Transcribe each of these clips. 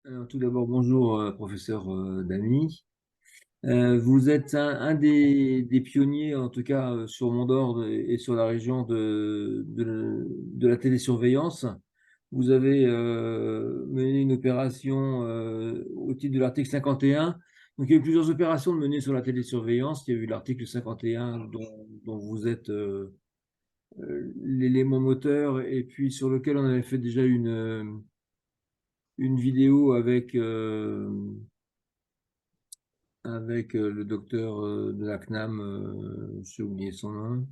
Alors, tout d'abord, bonjour, professeur Damy. Vous êtes un des pionniers, en tout cas sur Mondor et sur la région de la télésurveillance. Vous avez mené une opération au titre de l'article 51. Donc, il y a eu plusieurs opérations de menées sur la télésurveillance. Il y a eu l'article 51 dont vous êtes l'élément moteur et puis sur lequel on avait fait déjà une vidéo avec le docteur de la CNAM, j'ai oublié son nom.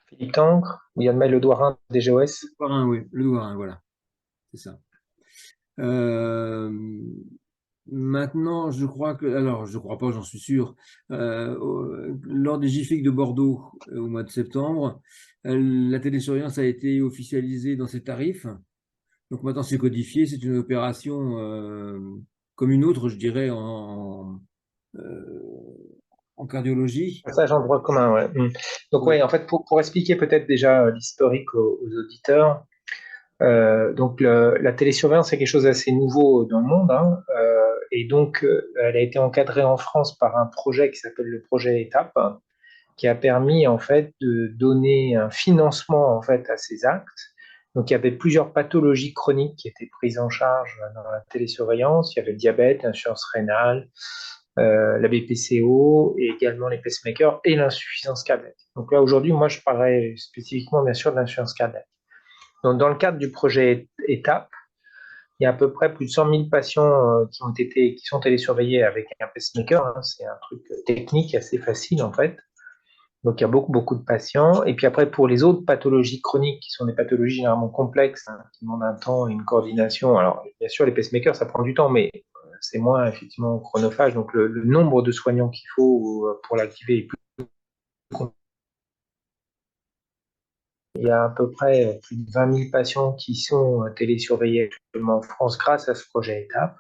Philippe Tangre, Yann Ledouarin, DGOS. Douarin, oui, le Douarin, voilà, c'est ça. Euh, Maintenant, je crois que, alors, je crois pas, j'en suis sûr, lors des JFIC de Bordeaux au mois de septembre, la télésurveillance a été officialisée dans ses tarifs. Donc maintenant, c'est codifié, c'est une opération comme une autre, je dirais, euh, en cardiologie. Passage en droit commun, ouais. Donc, Oui. ouais, en fait, pour expliquer peut-être déjà l'historique aux auditeurs, donc la télésurveillance, c'est quelque chose d'assez nouveau dans le monde, hein, et donc, elle a été encadrée en France par un projet qui s'appelle le projet ETAP, qui a permis, en fait, de donner un financement, en fait, à ces actes. Donc, il y avait plusieurs pathologies chroniques qui étaient prises en charge dans la télésurveillance. Il y avait le diabète, l'insuffisance rénale, la BPCO et également les pacemakers et l'insuffisance cardiaque. Donc là, aujourd'hui, moi, je parlerai spécifiquement, bien sûr, de l'insuffisance cardiaque. Donc, dans le cadre du projet ETAP, il y a à peu près plus de 100 000 patients qui sont télésurveillés avec un pacemaker, hein. C'est un truc technique assez facile, en fait. Donc, il y a beaucoup, beaucoup de patients. Et puis après, pour les autres pathologies chroniques, qui sont des pathologies généralement complexes, hein, qui demandent un temps et une coordination. Alors, bien sûr, les pacemakers, ça prend du temps, mais c'est moins effectivement chronophage. Donc, le nombre de soignants qu'il faut pour l'activer est plus compliqué. Il y a à peu près plus de 20 000 patients qui sont télésurveillés actuellement en France grâce à ce projet ETAP.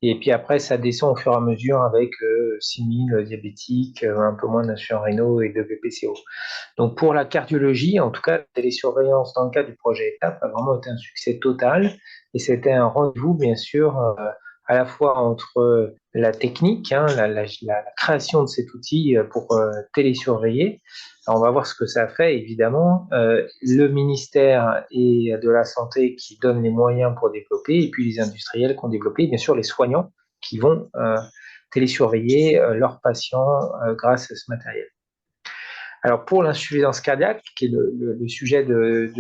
Et puis après, ça descend au fur et à mesure avec 6 000 diabétiques, un peu moins d'insuffisants rénaux et de BPCO. Donc pour la cardiologie, en tout cas, la télésurveillance dans le cadre du projet ETAP a vraiment été un succès total. Et c'était un rendez-vous, bien sûr, à la fois entre la technique, hein, la création de cet outil pour télésurveiller. Alors, on va voir ce que ça fait, évidemment. Le ministère et de la Santé qui donne les moyens pour développer, et puis les industriels qui ont développé, et bien sûr les soignants qui vont télésurveiller leurs patients grâce à ce matériel. Alors pour l'insuffisance cardiaque, qui est le sujet de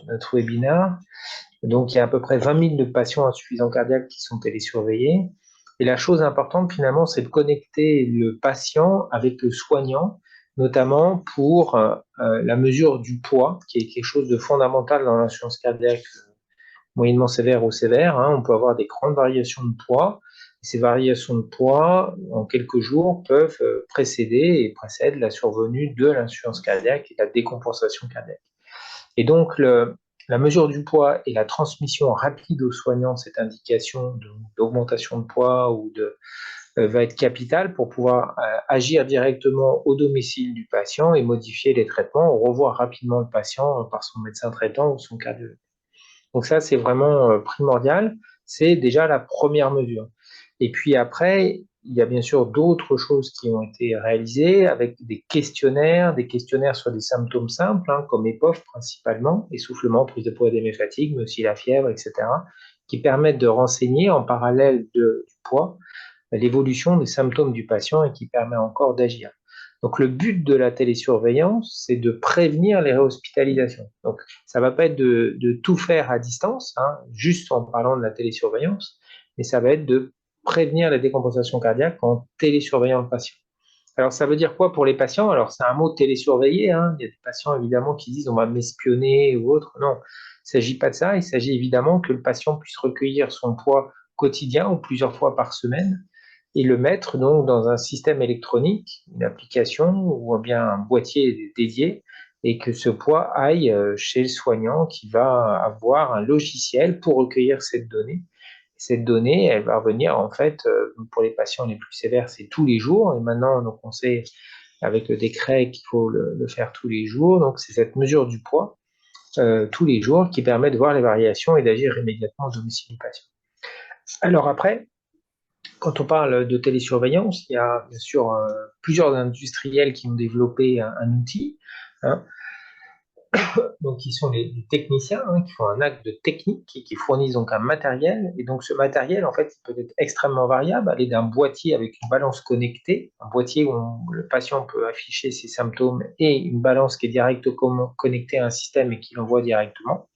notre webinaire, donc il y a à peu près 20 000 de patients insuffisants cardiaques qui sont télésurveillés. Et la chose importante finalement, c'est de connecter le patient avec le soignant, notamment pour la mesure du poids, qui est quelque chose de fondamental dans l'insuffisance cardiaque moyennement sévère ou sévère, hein. On peut avoir des grandes variations de poids. Et ces variations de poids, en quelques jours, peuvent précéder et précèdent la survenue de l'insuffisance cardiaque et de la décompensation cardiaque. Et donc, la mesure du poids et la transmission rapide aux soignants de cette indication d'augmentation de poids va être capitale pour pouvoir agir directement au domicile du patient et modifier les traitements, ou revoir rapidement le patient par son médecin traitant ou son cardiologue. Donc ça, c'est vraiment primordial. C'est déjà la première mesure. Et puis après, il y a bien sûr d'autres choses qui ont été réalisées avec des questionnaires sur des symptômes simples, hein, comme EPOF principalement, essoufflement, prise de poids, édémie, fatigue, mais aussi la fièvre, etc., qui permettent de renseigner en parallèle du poids l'évolution des symptômes du patient et qui permet encore d'agir. Donc le but de la télésurveillance, c'est de prévenir les réhospitalisations. Donc ça ne va pas être de tout faire à distance, hein, juste en parlant de la télésurveillance, mais ça va être de prévenir la décompensation cardiaque en télésurveillant le patient. Alors ça veut dire quoi pour les patients? Alors c'est un mot télésurveillé, hein. Il y a des patients évidemment qui disent on va m'espionner ou autre. Non, il ne s'agit pas de ça. Il s'agit évidemment que le patient puisse recueillir son poids quotidien ou plusieurs fois par semaine et le mettre donc dans un système électronique, une application ou bien un boîtier dédié, et que ce poids aille chez le soignant qui va avoir un logiciel pour recueillir cette donnée. Cette donnée, elle va revenir en fait, pour les patients les plus sévères, c'est tous les jours, et maintenant donc on sait avec le décret qu'il faut le faire tous les jours, donc c'est cette mesure du poids tous les jours qui permet de voir les variations et d'agir immédiatement au domicile du patient. Alors après, quand on parle de télésurveillance, il y a bien sûr plusieurs industriels qui ont développé un outil, hein, donc qui sont les techniciens, hein, qui font un acte de technique et qui fournissent donc un matériel. Et donc ce matériel, en fait, il peut être extrêmement variable, aller d'un boîtier avec une balance connectée, un boîtier où le patient peut afficher ses symptômes, et une balance qui est directement connectée à un système et qui l'envoie directement.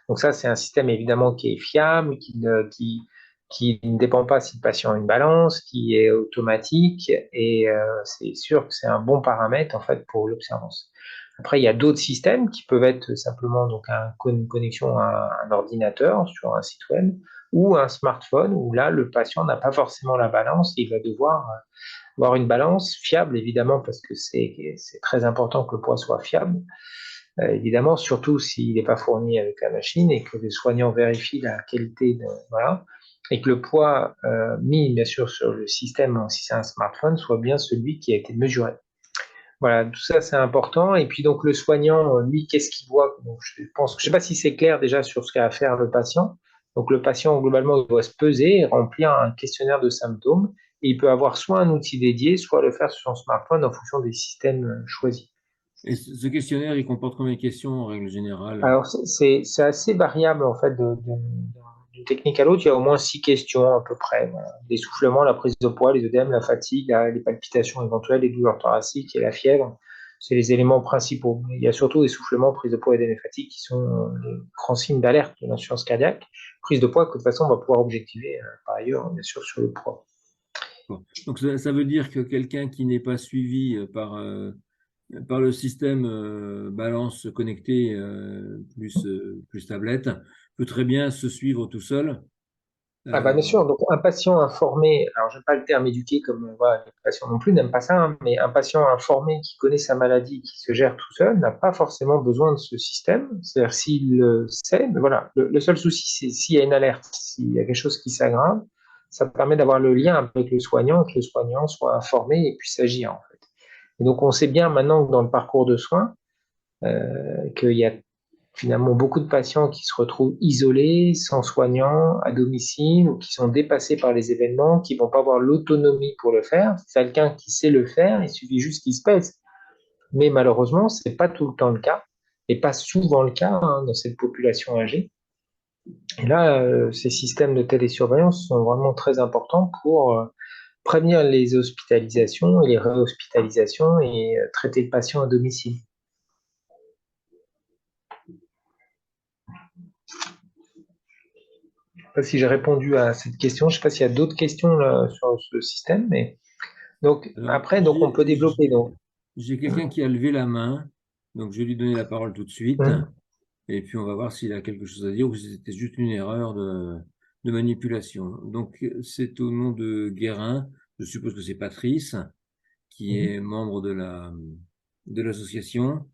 Donc ça, c'est un système évidemment qui est fiable, qui ne dépend pas si le patient a une balance, qui est automatique, et c'est sûr que c'est un bon paramètre en fait pour l'observance. Après, il y a d'autres systèmes qui peuvent être simplement donc une connexion à un ordinateur sur un site web ou un smartphone où là, le patient n'a pas forcément la balance et il va devoir avoir une balance fiable, évidemment, parce que c'est très important que le poids soit fiable. Évidemment, surtout s'il n'est pas fourni avec la machine et que les soignants vérifient la qualité voilà, et que le poids mis bien sûr sur le système, si c'est un smartphone, soit bien celui qui a été mesuré. Voilà, tout ça c'est important. Et puis donc le soignant, lui, qu'est-ce qu'il voit? Donc, je sais pas si c'est clair déjà sur ce qu'a à faire le patient. Donc le patient, globalement, il doit se peser, remplir un questionnaire de symptômes, et il peut avoir soit un outil dédié, soit le faire sur son smartphone en fonction des systèmes choisis. Et ce questionnaire, il comporte combien de questions en règle générale? Alors, c'est assez variable en fait d'une technique à l'autre. Il y a au moins 6 questions à peu près. Voilà. L'essoufflement, la prise de poids, les œdèmes, la fatigue, les palpitations éventuelles, les douleurs thoraciques et la fièvre. C'est les éléments principaux. Il y a surtout essoufflement, prise de poids, œdème et fatigue qui sont les grands signes d'alerte de l'insuffisance cardiaque. Prise de poids que de toute façon on va pouvoir objectiver par ailleurs, bien sûr, sur le poids. Bon. Donc ça veut dire que quelqu'un qui n'est pas suivi par le système balance connecté plus tablette peut très bien se suivre tout seul. Ah bah Euh, bien sûr, donc un patient informé, alors j'aime pas le terme éduqué comme voilà, les patients non plus n'aiment pas ça, hein, mais un patient informé qui connaît sa maladie, qui se gère tout seul, n'a pas forcément besoin de ce système. C'est-à-dire s'il le sait, mais voilà, le seul souci c'est s'il y a une alerte, s'il y a quelque chose qui s'aggrave, ça permet d'avoir le lien avec le soignant, que le soignant soit informé et puisse agir en fait. Et donc on sait bien maintenant que dans le parcours de soins, qu'il y a finalement beaucoup de patients qui se retrouvent isolés, sans soignants, à domicile, ou qui sont dépassés par les événements, qui vont pas avoir l'autonomie pour le faire. C'est quelqu'un qui sait le faire, il suffit juste qu'il se pèse. Mais malheureusement, c'est pas tout le temps le cas, et pas souvent le cas hein, dans cette population âgée. Et là, ces systèmes de télésurveillance sont vraiment très importants pour prévenir les hospitalisations et les réhospitalisations et traiter le patient à domicile. Je sais pas si j'ai répondu à cette question. Je sais pas s'il y a d'autres questions là, sur ce système, mais donc alors, après, donc on peut développer donc. j'ai quelqu'un qui a levé la main, donc je vais lui donner la parole tout de suite, et puis on va voir s'il a quelque chose à dire ou si c'était juste une erreur de manipulation. Donc c'est au nom de Guérin, je suppose que c'est Patrice, qui est membre de l'association.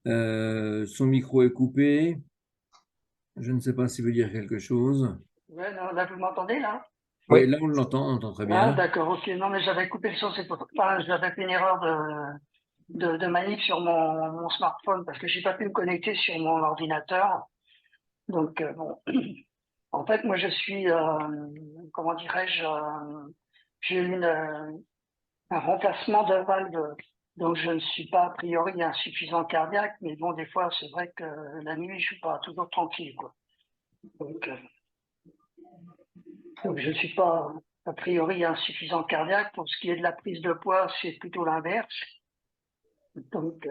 Son micro est coupé. Je ne sais pas s'il veut dire quelque chose. Ouais, non, là, vous m'entendez, là? Oui, Oui. là on l'entend très Ah, bien. d'accord, ok. Non, mais j'avais coupé le son, c'est pour... Enfin, j'avais fait une erreur de manip sur mon smartphone parce que j'ai pas pu me connecter sur mon ordinateur. Donc, bon. En fait, moi, je suis, comment dirais-je, j'ai eu un remplacement de valve. Donc, je ne suis pas, a priori, insuffisant cardiaque. Mais bon, des fois, c'est vrai que la nuit, je suis pas toujours tranquille, quoi. Donc, Donc, je ne suis pas, a priori, insuffisant cardiaque. Pour ce qui est de la prise de poids, c'est plutôt l'inverse. Donc,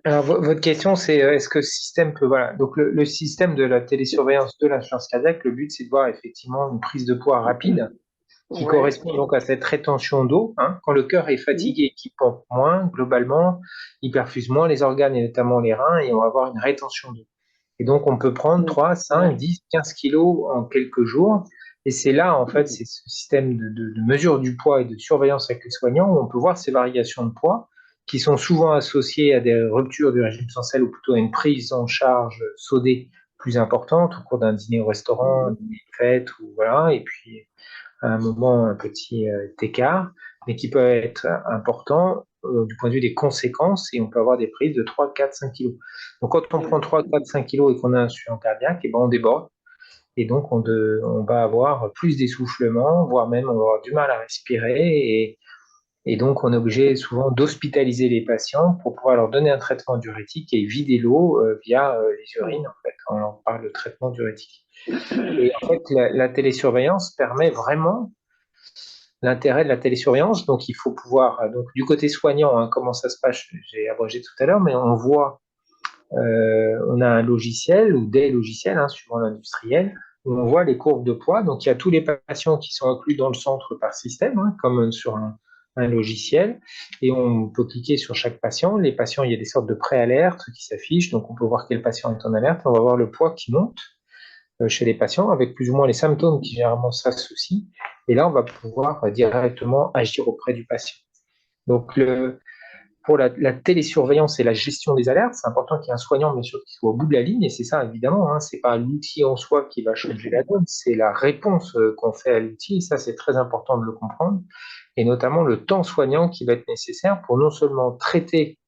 Alors votre question c'est est-ce que ce système peut voilà donc le système de la télésurveillance de l'insuffisance cardiaque, le but c'est de voir effectivement une prise de poids rapide qui ouais. correspond donc à cette rétention d'eau. Hein. Quand le cœur est fatigué, qui pompe moins, globalement, il perfuse moins les organes et notamment les reins et on va avoir une rétention d'eau. Et donc, on peut prendre 3, 5, 10, 15 kilos en quelques jours. Et c'est là, en fait, c'est ce système de mesure du poids et de surveillance avec les soignants où on peut voir ces variations de poids qui sont souvent associées à des ruptures du régime sans sel ou plutôt à une prise en charge sodée plus importante au cours d'un dîner au restaurant, un dîner de fête, ou voilà, et puis à un moment un petit écart. mais qui peuvent être importants du point de vue des conséquences, et on peut avoir des prises de 3, 4, 5 kilos. Donc quand on prend 3, 4, 5 kilos et qu'on a un insuffisance cardiaque, et ben on déborde, et donc on va avoir plus d'essoufflement, voire même on va avoir du mal à respirer, et donc on est obligé souvent d'hospitaliser les patients pour pouvoir leur donner un traitement diurétique et vider l'eau via les urines, en fait, quand on parle de traitement diurétique. Et en fait, la télésurveillance permet vraiment l'intérêt de la télésurveillance. Donc, il faut pouvoir, donc du côté soignant, hein, comment ça se passe, j'ai abrégé tout à l'heure, mais on voit, on a un logiciel ou des logiciels, hein, suivant l'industriel, où on voit les courbes de poids. Donc, il y a tous les patients qui sont inclus dans le centre par système, hein, comme sur un logiciel, et on peut cliquer sur chaque patient. Les patients, il y a des sortes de pré-alertes qui s'affichent, donc on peut voir quel patient est en alerte, on va voir le poids qui monte chez les patients, avec plus ou moins les symptômes qui généralement s'associent. Et là, on va pouvoir directement agir auprès du patient. Donc, pour la télésurveillance et la gestion des alertes, c'est important qu'il y ait un soignant, bien sûr, qui soit au bout de la ligne. Et c'est ça, évidemment, hein, c'est pas l'outil en soi qui va changer la donne, c'est la réponse qu'on fait à l'outil. Et ça, c'est très important de le comprendre. Et notamment le temps soignant qui va être nécessaire pour non seulement traiter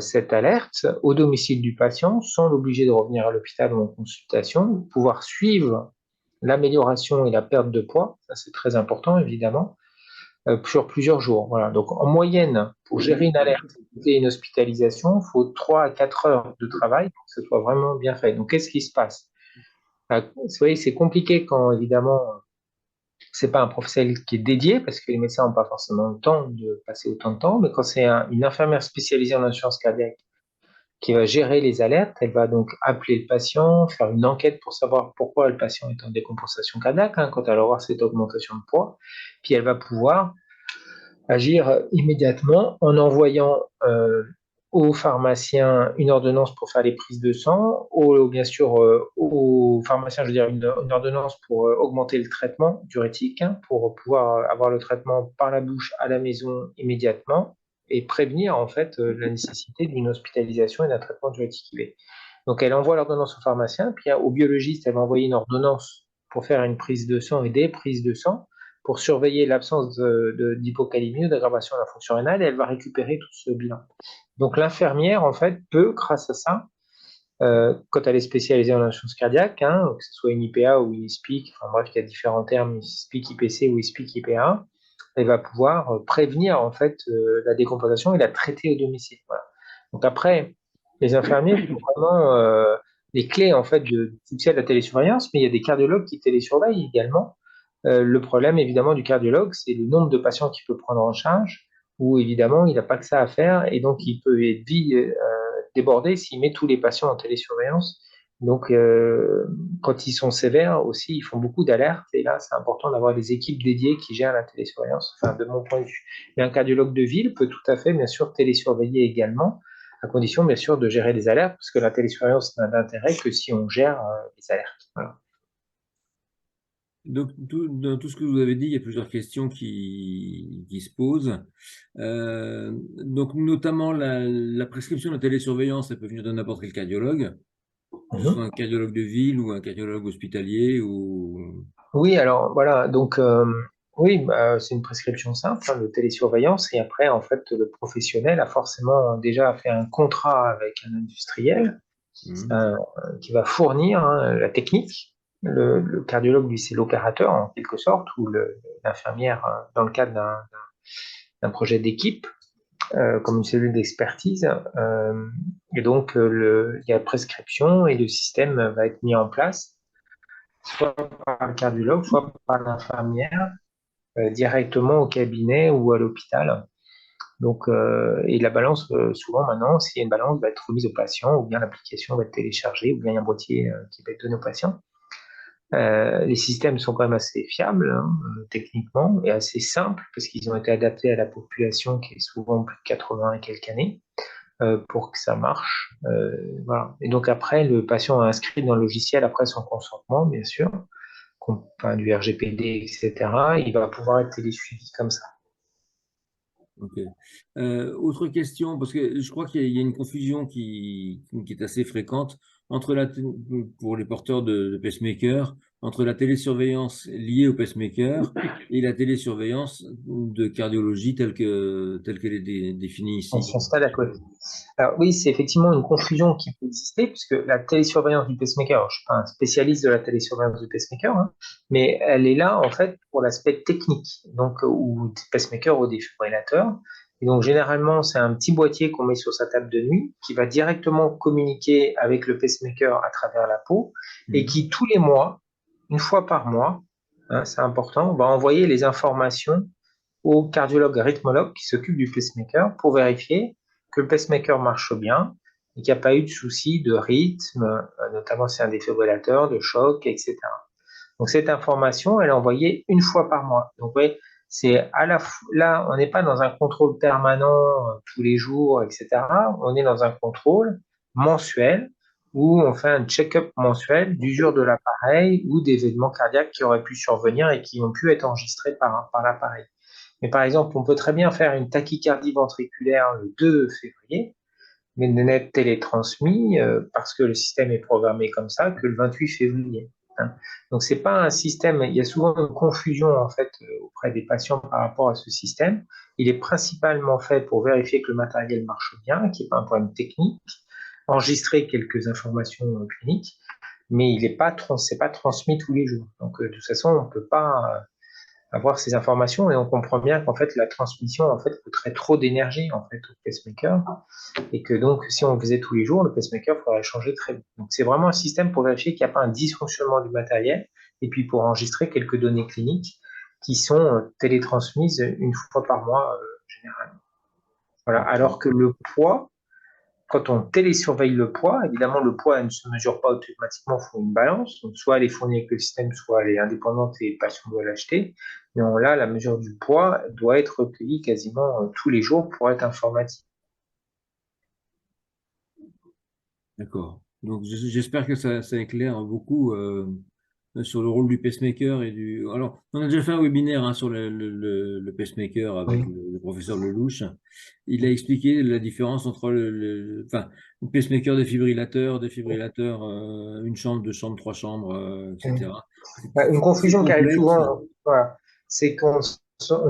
cette alerte au domicile du patient sans l'obliger de revenir à l'hôpital ou en consultation, pouvoir suivre l'amélioration et la perte de poids, ça c'est très important évidemment, sur plusieurs jours. Voilà. Donc en moyenne, pour gérer une alerte et une hospitalisation, il faut 3 à 4 heures de travail pour que ce soit vraiment bien fait. Donc qu'est-ce qui se passe? Vous voyez, c'est compliqué quand évidemment c'est pas un professionnel qui est dédié, parce que les médecins n'ont pas forcément le temps de passer autant de temps, mais quand c'est une infirmière spécialisée en insuffisance cardiaque qui va gérer les alertes. Elle va donc appeler le patient, faire une enquête pour savoir pourquoi le patient est en décompensation cardiaque, hein, quand elle va avoir cette augmentation de poids. Puis elle va pouvoir agir immédiatement en envoyant au pharmacien une ordonnance pour faire les prises de sang, bien sûr au pharmacien, je veux dire une ordonnance pour augmenter le traitement diurétique, hein, pour pouvoir avoir le traitement par la bouche à la maison immédiatement et prévenir en fait la nécessité d'une hospitalisation et d'un traitement diurétique IV. Donc elle envoie l'ordonnance au pharmacien, puis au biologiste, elle va envoyer une ordonnance pour faire une prise de sang et des prises de sang pour surveiller l'absence d'hypocalémie ou d'aggravation de la fonction rénale, et elle va récupérer tout ce bilan. Donc l'infirmière, en fait, peut, grâce à ça, quand elle est spécialisée en insuffisance cardiaque, hein, que ce soit une IPA ou une ISPIC, enfin bref, il y a différents termes, ISPIC IPC ou ISPIC IPA, elle va pouvoir prévenir en fait la décompensation et la traiter au domicile. Voilà. Donc après, les infirmiers sont vraiment les clés en fait du succès de la télésurveillance, mais il y a des cardiologues qui télésurveillent également. Le problème évidemment du cardiologue, c'est le nombre de patients qu'il peut prendre en charge, où évidemment il n'a pas que ça à faire, et donc il peut être vite débordé s'il met tous les patients en télésurveillance. Donc, quand ils sont sévères aussi, ils font beaucoup d'alertes. Et là, c'est important d'avoir des équipes dédiées qui gèrent la télésurveillance, enfin, de mon point de vue. Mais un cardiologue de ville peut tout à fait, bien sûr, télésurveiller également, à condition, bien sûr, de gérer les alertes, parce que la télésurveillance n'a d'intérêt que si on gère les alertes. Voilà. Donc, dans tout ce que vous avez dit, il y a plusieurs questions qui se posent. Donc, notamment la prescription de la télésurveillance, elle peut venir de n'importe quel cardiologue, que ce soit un cardiologue de ville ou un cardiologue hospitalier ou... Oui, alors voilà, donc oui, c'est une prescription simple, hein, de télésurveillance, et après, en fait, le professionnel a forcément déjà fait un contrat avec un industriel qui va fournir la technique. Le cardiologue, lui, c'est l'opérateur en quelque sorte, ou l'infirmière dans le cadre d'un projet d'équipe, comme une cellule d'expertise. Et donc, il y a prescription et le système va être mis en place, soit par le cardiologue, soit par l'infirmière, directement au cabinet ou à l'hôpital. Donc, et la balance, souvent maintenant, s'il y a une balance, va être remise au patient, ou bien l'application va être téléchargée, ou bien il y a un boîtier qui va être donné au patient. Les systèmes sont quand même assez fiables, hein, techniquement, et assez simples, parce qu'ils ont été adaptés à la population qui est souvent plus de 80 et quelques années, pour que ça marche. Voilà. Et donc après, le patient a inscrit dans le logiciel, après son consentement, bien sûr, enfin, du RGPD, etc., il va pouvoir être télésuivi comme ça. Ok. Autre question, parce que je crois qu'il y a une confusion qui est assez fréquente entre pour les porteurs de pacemaker, entre la télésurveillance liée au pacemaker et la télésurveillance de cardiologie telle qu'elle est définie On ici. se constate à côté. Alors oui, c'est effectivement une confusion qui peut exister, puisque la télésurveillance du pacemaker, alors, je ne suis pas un spécialiste de la télésurveillance du pacemaker, hein, mais elle est là en fait pour l'aspect technique, donc ou pacemaker ou défibrillateur. Et donc généralement, c'est un petit boîtier qu'on met sur sa table de nuit qui va directement communiquer avec le pacemaker à travers la peau et qui tous les mois, une fois par mois, hein, c'est important, va envoyer les informations au cardiologue rythmologue qui s'occupe du pacemaker pour vérifier que le pacemaker marche bien et qu'il n'y a pas eu de souci de rythme, notamment si c'est un défibrillateur, de choc, etc. Donc cette information, elle est envoyée une fois par mois. Donc vous voyez, c'est à la là, on n'est pas dans un contrôle permanent tous les jours, etc. On est dans un contrôle mensuel où on fait un check-up mensuel d'usure de l'appareil ou d'événements cardiaques qui auraient pu survenir et qui ont pu être enregistrés par l'appareil. Mais par exemple, on peut très bien faire une tachycardie ventriculaire le 2 février, mais ne n'être télétransmis parce que le système est programmé comme ça que le 28 février. Hein. Donc c'est pas un système. Il y a souvent une confusion en fait auprès des patients par rapport à ce système. Il est principalement fait pour vérifier que le matériel marche bien, qu'il n'y ait pas un problème technique, enregistrer quelques informations cliniques, mais il n'est pas, c'est pas transmis tous les jours. Donc de toute façon, on ne peut pas avoir ces informations et on comprend bien qu'en fait la transmission en fait coûterait trop d'énergie en fait au pacemaker et que donc si on le faisait tous les jours, le pacemaker faudrait changer très vite. Donc c'est vraiment un système pour vérifier qu'il n'y a pas un dysfonctionnement du matériel et puis pour enregistrer quelques données cliniques qui sont télétransmises une fois par mois généralement. Voilà. Alors que le poids, quand on télésurveille le poids, évidemment, le poids ne se mesure pas automatiquement, il faut une balance. Donc, soit elle est fournie avec le système, soit elle est indépendante et le patient doit l'acheter. Mais là, la mesure du poids doit être recueillie quasiment tous les jours pour être informatique. D'accord. Donc j'espère que ça éclaire beaucoup sur le rôle du pacemaker et du. Alors, on a déjà fait un webinaire hein, sur le pacemaker avec Oui. le professeur Lelouch. Il a expliqué la différence entre enfin, le pacemaker défibrillateur, une chambre, deux chambres, trois chambres, etc. Une C'est confusion qui arrive complexe. souvent, voilà, c'est qu'on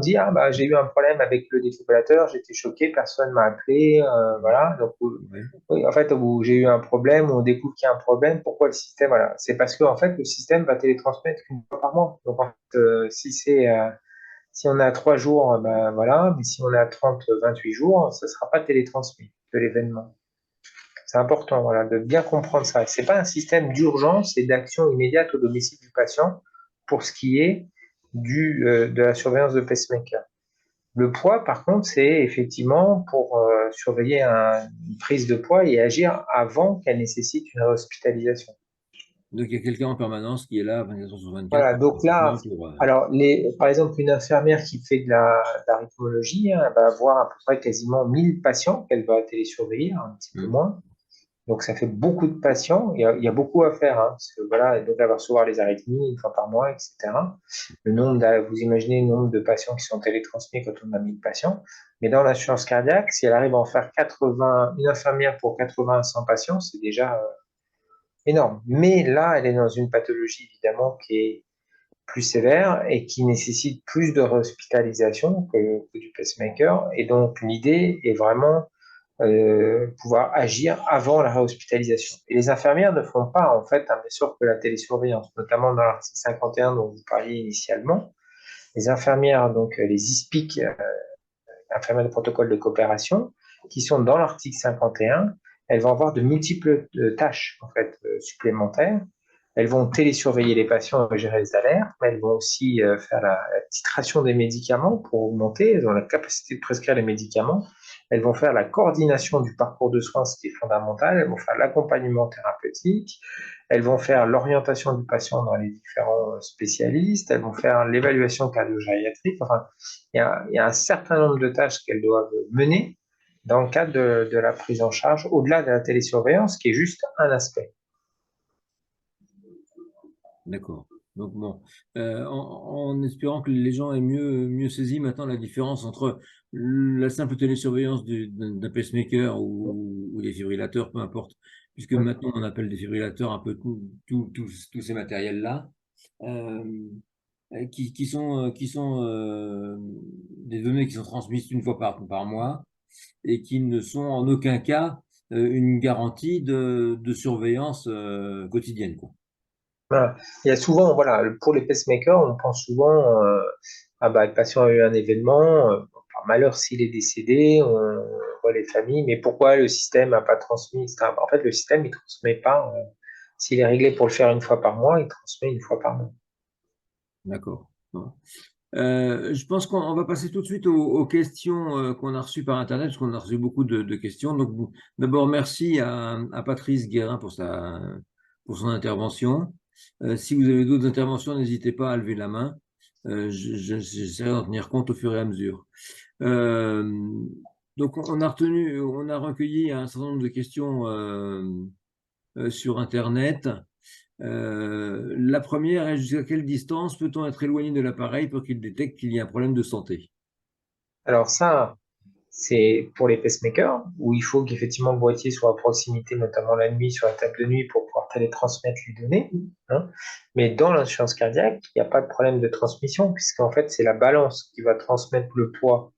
dit ah bah j'ai eu un problème avec le défibrillateur, j'étais choqué, personne m'a appelé, voilà. Donc Ouais. oui, en fait où j'ai eu un problème, où on découvre qu'il y a un problème, pourquoi le système, voilà, c'est parce que en fait le système va télétransmettre une fois par mois. Donc en fait, si on a 3 jours, ben voilà, mais si on a 30, 28 jours, ça ne sera pas télétransmis de l'événement. C'est important, voilà, de bien comprendre ça. C'est pas un système d'urgence et d'action immédiate au domicile du patient pour ce qui est de la surveillance de pacemaker. Le poids, par contre, c'est effectivement pour surveiller une prise de poids et agir avant qu'elle nécessite une hospitalisation. Donc il y a quelqu'un en permanence qui est là 24 heures sur 24 Voilà, donc là, pour, alors par exemple, une infirmière qui fait de la rythmologie, hein, elle va avoir à peu près quasiment 1000 patients qu'elle va télésurveiller, un petit peu moins. Donc, ça fait beaucoup de patients. Il y a beaucoup à faire, hein, parce que voilà, donc elle va recevoir les arythmies une fois par mois, etc. Vous imaginez le nombre de patients qui sont télétransmis quand on a 1000 patients. Mais dans l'assurance cardiaque, si elle arrive à en faire 80, une infirmière pour 80 à 100 patients, c'est déjà énorme. Mais là, elle est dans une pathologie, évidemment, qui est plus sévère et qui nécessite plus de réhospitalisation que du pacemaker. Et donc, l'idée est vraiment pouvoir agir avant la réhospitalisation. Et les infirmières ne font pas, en fait, bien sûr, que la télésurveillance, notamment dans l'article 51 dont vous parliez initialement. Les infirmières, donc les ISPIC, infirmières de protocole de coopération, qui sont dans l'article 51, elles vont avoir de multiples tâches, en fait, supplémentaires. Elles vont télésurveiller les patients et gérer les alertes, mais elles vont aussi faire la titration des médicaments pour augmenter. Elles ont la capacité de prescrire les médicaments. Elles vont faire la coordination du parcours de soins, ce qui est fondamental. Elles vont faire l'accompagnement thérapeutique. Elles vont faire l'orientation du patient dans les différents spécialistes. Elles vont faire l'évaluation cardio-gériatrique. Enfin, il y a un certain nombre de tâches qu'elles doivent mener dans le cadre de la prise en charge, au-delà de la télésurveillance, qui est juste un aspect. D'accord. Donc bon, en espérant que les gens aient mieux saisi maintenant la différence entre la simple télésurveillance d'un pacemaker ou défibrillateur, peu importe, puisque maintenant on appelle défibrillateur un peu tous ces matériels-là. euh, qui sont des données qui sont transmises une fois par mois et qui ne sont en aucun cas une garantie de surveillance quotidienne, quoi. Voilà. Il y a souvent, voilà, pour les pacemakers, on pense souvent, ah bah, le patient a eu un événement, par malheur s'il est décédé, on voit les familles, mais pourquoi le système n'a pas transmis, etc. En fait, le système, il ne transmet pas. S'il est réglé pour le faire une fois par mois, il transmet une fois par mois. D'accord. Bon. Je pense qu'on va passer tout de suite aux questions qu'on a reçues par Internet, parce qu'on a reçu beaucoup de questions. Donc, d'abord, merci à Patrice Guérin pour son intervention. Si vous avez d'autres interventions, n'hésitez pas à lever la main. J'essaierai d'en tenir compte au fur et à mesure. Euh, donc, on a recueilli un certain nombre de questions sur Internet. La première est jusqu'à quelle distance peut-on être éloigné de l'appareil pour qu'il détecte qu'il y a un problème de santé? Alors ça, c'est pour les pacemakers, où il faut qu'effectivement le boîtier soit à proximité, notamment la nuit, sur la table de nuit, pour pouvoir télétransmettre les données, hein. Mais dans l'insuffisance cardiaque, il n'y a pas de problème de transmission, puisqu'en fait, c'est la balance qui va transmettre le poids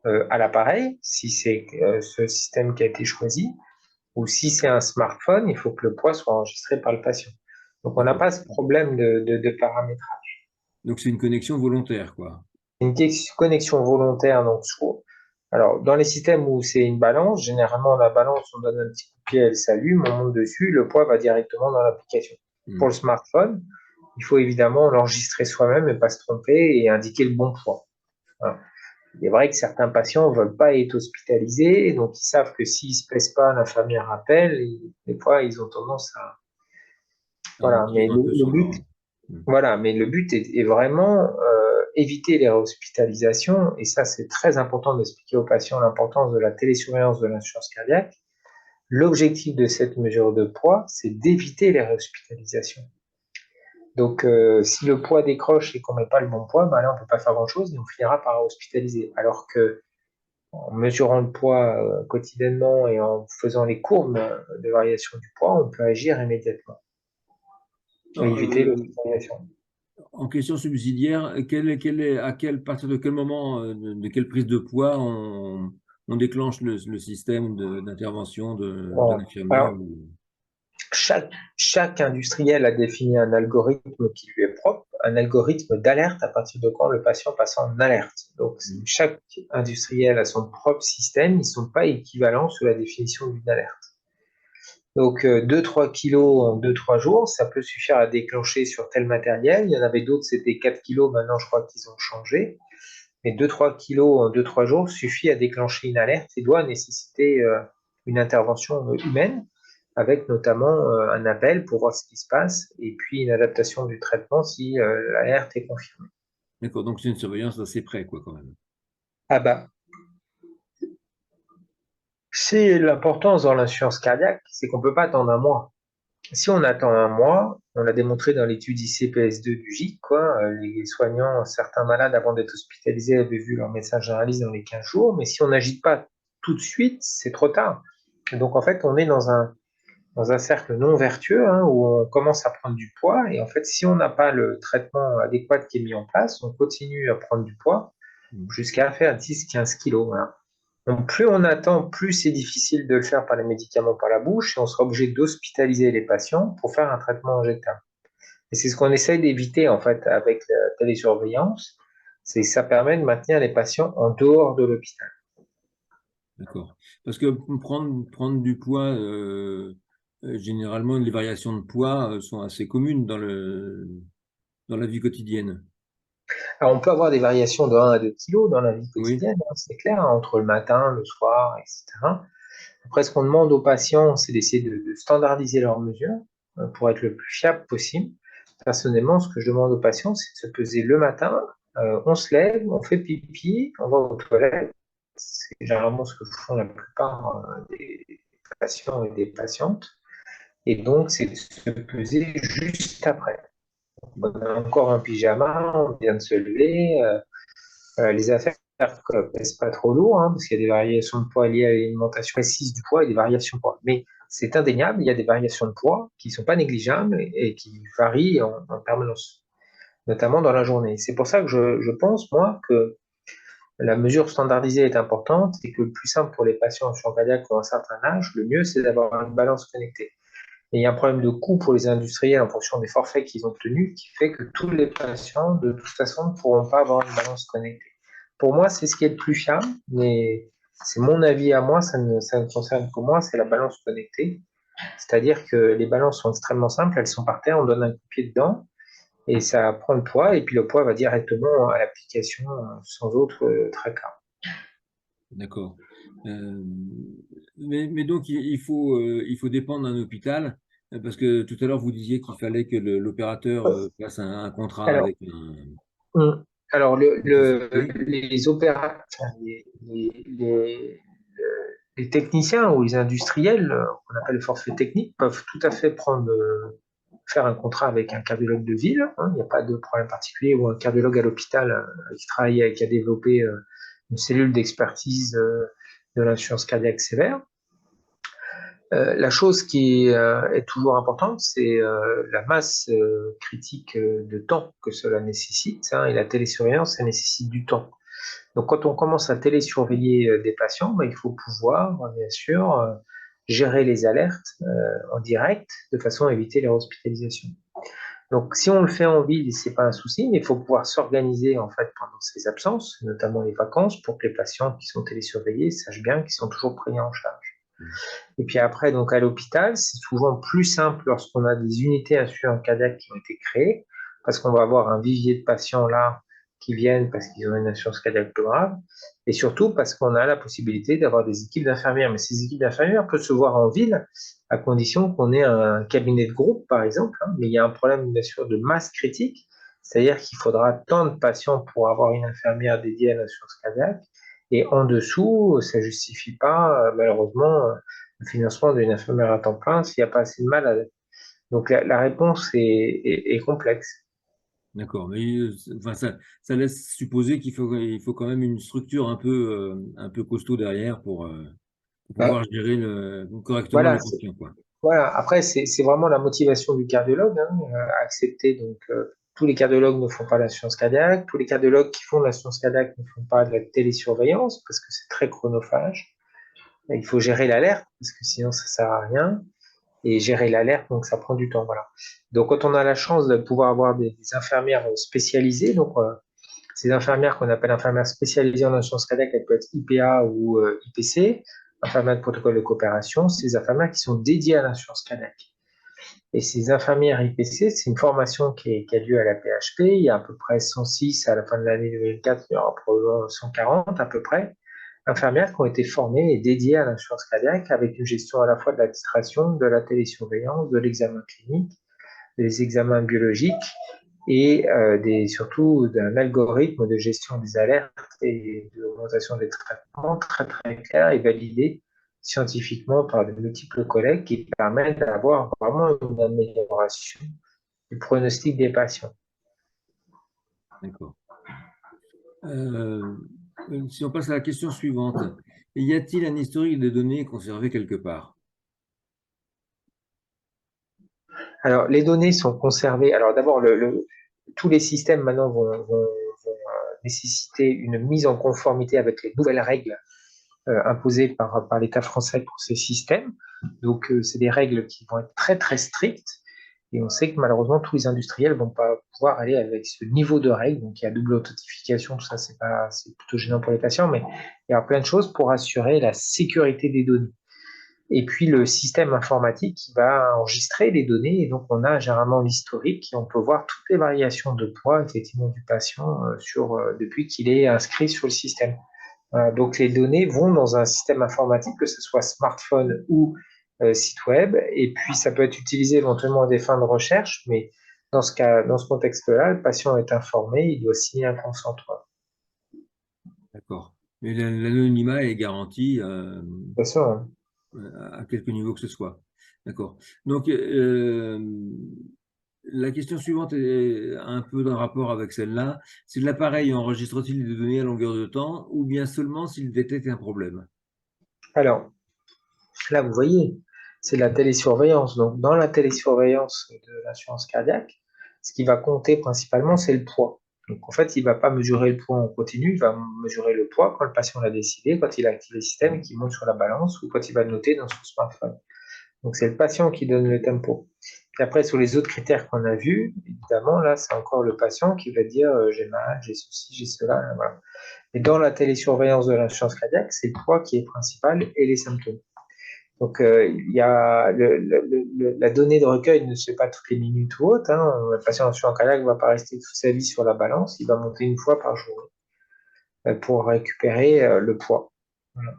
à l'appareil, si c'est ce système qui a été choisi, ou si c'est un smartphone, il faut que le poids soit enregistré par le patient. Donc on n'a D'accord. pas ce problème de paramétrage. Donc c'est une connexion volontaire, quoi. Une connexion volontaire, donc alors dans les systèmes où c'est une balance, généralement la balance, on donne un petit coup de pied, elle s'allume, on monte dessus, le poids va directement dans l'application. Pour le smartphone, il faut évidemment l'enregistrer soi-même et pas se tromper et indiquer le bon poids. Voilà. Il est vrai que certains patients ne veulent pas être hospitalisés, donc ils savent que s'ils ne se plaisent pas, l'infirmière appelle, et des fois ils ont tendance à... À Voilà, mentir mais un peu le sur but, leur. voilà, mais le but est vraiment éviter les réhospitalisations, et ça c'est très important d'expliquer aux patients l'importance de la télésurveillance de l'insuffisance cardiaque. L'objectif de cette mesure de poids, c'est d'éviter les réhospitalisations. Donc, si le poids décroche et qu'on ne met pas le bon poids, ben là, on ne peut pas faire grand-chose et on finira par hospitaliser. Alors que en mesurant le poids quotidiennement et en faisant les courbes de variation du poids, on peut agir immédiatement et Alors, éviter l'hospitalisation. en question subsidiaire, à partir de quel moment, de quelle prise de poids on déclenche le système d'intervention de Bon. l'infirmière Alors, chaque industriel a défini un algorithme qui lui est propre, un algorithme d'alerte à partir de quand le patient passe en alerte. Donc, chaque industriel a son propre système, ils ne sont pas équivalents sous la définition d'une alerte. Donc, 2-3 kilos en 2-3 jours, ça peut suffire à déclencher sur tel matériel. Il y en avait d'autres, c'était 4 kilos, maintenant je crois qu'ils ont changé. Mais 2-3 kilos en 2-3 jours suffit à déclencher une alerte et doit nécessiter une intervention humaine, avec notamment un appel pour voir ce qui se passe, et puis une adaptation du traitement si l'alerte est confirmée. D'accord, donc c'est une surveillance d'assez près, quoi, quand même. Ah bah, c'est l'importance dans l'insuffisance cardiaque, c'est qu'on ne peut pas attendre un mois. Si on attend un mois, on l'a démontré dans l'étude ICPS2 du GIC, quoi, les soignants, certains malades, avant d'être hospitalisés, avaient vu leur médecin généraliste dans les 15 jours, mais si on n'agit pas tout de suite, c'est trop tard. Donc en fait, on est dans un cercle non vertueux, hein, où on commence à prendre du poids, et en fait, si on n'a pas le traitement adéquat qui est mis en place, on continue à prendre du poids jusqu'à faire 10-15 kilos. Voilà. Donc, plus on attend, plus c'est difficile de le faire par les médicaments par la bouche et on sera obligé d'hospitaliser les patients pour faire un traitement injectable. Et c'est ce qu'on essaye d'éviter en fait avec la télésurveillance, c'est que ça permet de maintenir les patients en dehors de l'hôpital. D'accord. Parce que prendre du poids, généralement, les variations de poids sont assez communes dans la vie quotidienne. Alors, on peut avoir des variations de 1 à 2 kilos dans la vie Oui, quotidienne, hein, c'est clair, hein, entre le matin, le soir, etc. Après, ce qu'on demande aux patients, c'est d'essayer de standardiser leurs mesures pour être le plus fiable possible. Personnellement, ce que je demande aux patients, c'est de se peser le matin, on se lève, on fait pipi, on va aux toilettes. C'est généralement ce que font la plupart des patients et des patientes. Et donc, c'est de se peser juste après. On a encore un pyjama, on vient de se lever, les affaires ne pèsent pas trop lourd, hein, parce qu'il y a des variations de poids liées à l'alimentation précise du poids et des variations de poids. Mais c'est indéniable, il y a des variations de poids qui ne sont pas négligeables et qui varient en permanence. notamment dans la journée. C'est pour ça que je pense, moi, que la mesure standardisée est importante et que le plus simple pour les patients en insuffisance cardiaque qui ont un certain âge, le mieux, c'est d'avoir une balance connectée. Et il y a un problème de coût pour les industriels en fonction des forfaits qu'ils ont obtenus qui fait que tous les patients, de toute façon, ne pourront pas avoir une balance connectée. Pour moi, c'est ce qui est le plus fiable, mais c'est mon avis à moi, ça ne concerne que moi, c'est la balance connectée. C'est-à-dire que les balances sont extrêmement simples, elles sont par terre, on donne un coup de pied dedans et ça prend le poids, et puis le poids va directement à l'application sans autre tracas. D'accord. Euh, mais donc, il faut dépendre d'un hôpital, parce que tout à l'heure, vous disiez qu'il fallait que l'opérateur fasse un contrat Alors, avec hum, alors une société. les opérateurs, enfin, les techniciens ou les industriels, qu'on appelle le forfait technique, peuvent tout à fait faire un contrat avec un cardiologue de ville, hein, il n'y a pas de problème particulier, ou un cardiologue à l'hôpital qui travaille, qui a développé une cellule d'expertise de l'insuffisance cardiaque sévère. La chose qui est toujours importante, c'est la masse critique de temps que cela nécessite, hein, et la télésurveillance, ça nécessite du temps. Donc, quand on commence à télésurveiller des patients, ben, il faut pouvoir, bien sûr, gérer les alertes en direct de façon à éviter les hospitalisations. Donc, si on le fait en ville, c'est pas un souci, mais il faut pouvoir s'organiser en fait pendant ces absences, notamment les vacances, pour que les patients qui sont télésurveillés sachent bien qu'ils sont toujours pris en charge. Et puis après, donc à l'hôpital, c'est souvent plus simple lorsqu'on a des unités insuffisance cardiaque qui ont été créées, parce qu'on va avoir un vivier de patients là qui viennent parce qu'ils ont une insuffisance cardiaque plus grave, et surtout parce qu'on a la possibilité d'avoir des équipes d'infirmières. Mais ces équipes d'infirmières peuvent se voir en ville, à condition qu'on ait un cabinet de groupe, par exemple, hein, mais il y a un problème bien sûr de masse critique, c'est-à-dire qu'il faudra tant de patients pour avoir une infirmière dédiée à l'insuffisance cardiaque, et en dessous, ça ne justifie pas, malheureusement, le financement d'une infirmière à temps plein s'il n'y a pas assez de malades. Donc la réponse est complexe. D'accord. Mais enfin, ça laisse supposer il faut quand même une structure un peu costaud derrière pour pouvoir Ben, gérer correctement voilà, les patients, quoi. voilà. Après, c'est vraiment la motivation du cardiologue, hein, accepter. Donc, tous les cardiologues ne font pas l'insuffisance cardiaque. Tous les cardiologues qui font l'insuffisance cardiaque ne font pas de la télésurveillance parce que c'est très chronophage. Et il faut gérer l'alerte parce que sinon ça sert à rien. Et gérer l'alerte, donc ça prend du temps. Voilà. Donc, quand on a la chance de pouvoir avoir des infirmières spécialisées, donc ces infirmières qu'on appelle infirmières spécialisées en insuffisance cardiaque, elles peuvent être IPA ou IPC, infirmières de protocole de coopération, c'est des infirmières qui sont dédiées à l'insuffisance cardiaque. Et ces infirmières IPC, c'est une formation qui a lieu à la PHP. Il y a à peu près 106 à la fin de l'année 2004, il y aura probablement 140 à peu près, infirmières qui ont été formées et dédiées à l'insuffisance cardiaque avec une gestion à la fois de la titration, de la télésurveillance, de l'examen clinique, des examens biologiques et surtout d'un algorithme de gestion des alertes et de l'augmentation des traitements très très clair et validé scientifiquement par de multiples collègues qui permettent d'avoir vraiment une amélioration du pronostic des patients. D'accord. Euh, si on passe à la question suivante, y a-t-il un historique des données conservé quelque part? Alors, les données sont conservées. Alors, d'abord, tous les systèmes maintenant vont nécessiter une mise en conformité avec les nouvelles règles imposées par l'État français pour ces systèmes. Donc, c'est des règles qui vont être très, très strictes. Et on sait que malheureusement, tous les industriels ne vont pas pouvoir aller avec ce niveau de règles. Donc, il y a double authentification, tout ça, c'est plutôt gênant pour les patients, mais il y a plein de choses pour assurer la sécurité des données. Et puis, le système informatique qui va enregistrer les données. Et donc, on a généralement l'historique et on peut voir toutes les variations de poids, effectivement, du patient depuis qu'il est inscrit sur le système. Donc, les données vont dans un système informatique, que ce soit smartphone ou site web, et puis ça peut être utilisé éventuellement à des fins de recherche, mais dans ce cas, dans ce contexte-là, le patient est informé, il doit signer un consentement. D'accord. Mais l'anonymat est garanti Bien sûr, hein. à quelque niveau que ce soit. D'accord. Donc, la question suivante est un peu en rapport avec celle-là. C'est l'appareil enregistre-t-il des données à longueur de temps ou bien seulement s'il détecte un problème? Alors, là, vous voyez, c'est de la télésurveillance. Donc, dans la télésurveillance de l'assurance cardiaque, ce qui va compter principalement, c'est le poids. Donc, en fait, il ne va pas mesurer le poids en continu, il va mesurer le poids quand le patient l'a décidé, quand il a activé le système et qu'il monte sur la balance ou quand il va le noter dans son smartphone. Donc, c'est le patient qui donne le tempo. Et après, sur les autres critères qu'on a vus, évidemment, là, c'est encore le patient qui va dire j'ai mal, j'ai ceci, j'ai cela. Voilà. Et dans la télésurveillance de l'insuffisance cardiaque, c'est le poids qui est principal et les symptômes. Donc, il y a la donnée de recueil ne se fait pas toutes les minutes ou autres. Hein. Le patient en insuffisance cardiaque ne va pas rester toute sa vie sur la balance, il va monter une fois par jour pour récupérer le poids. Voilà.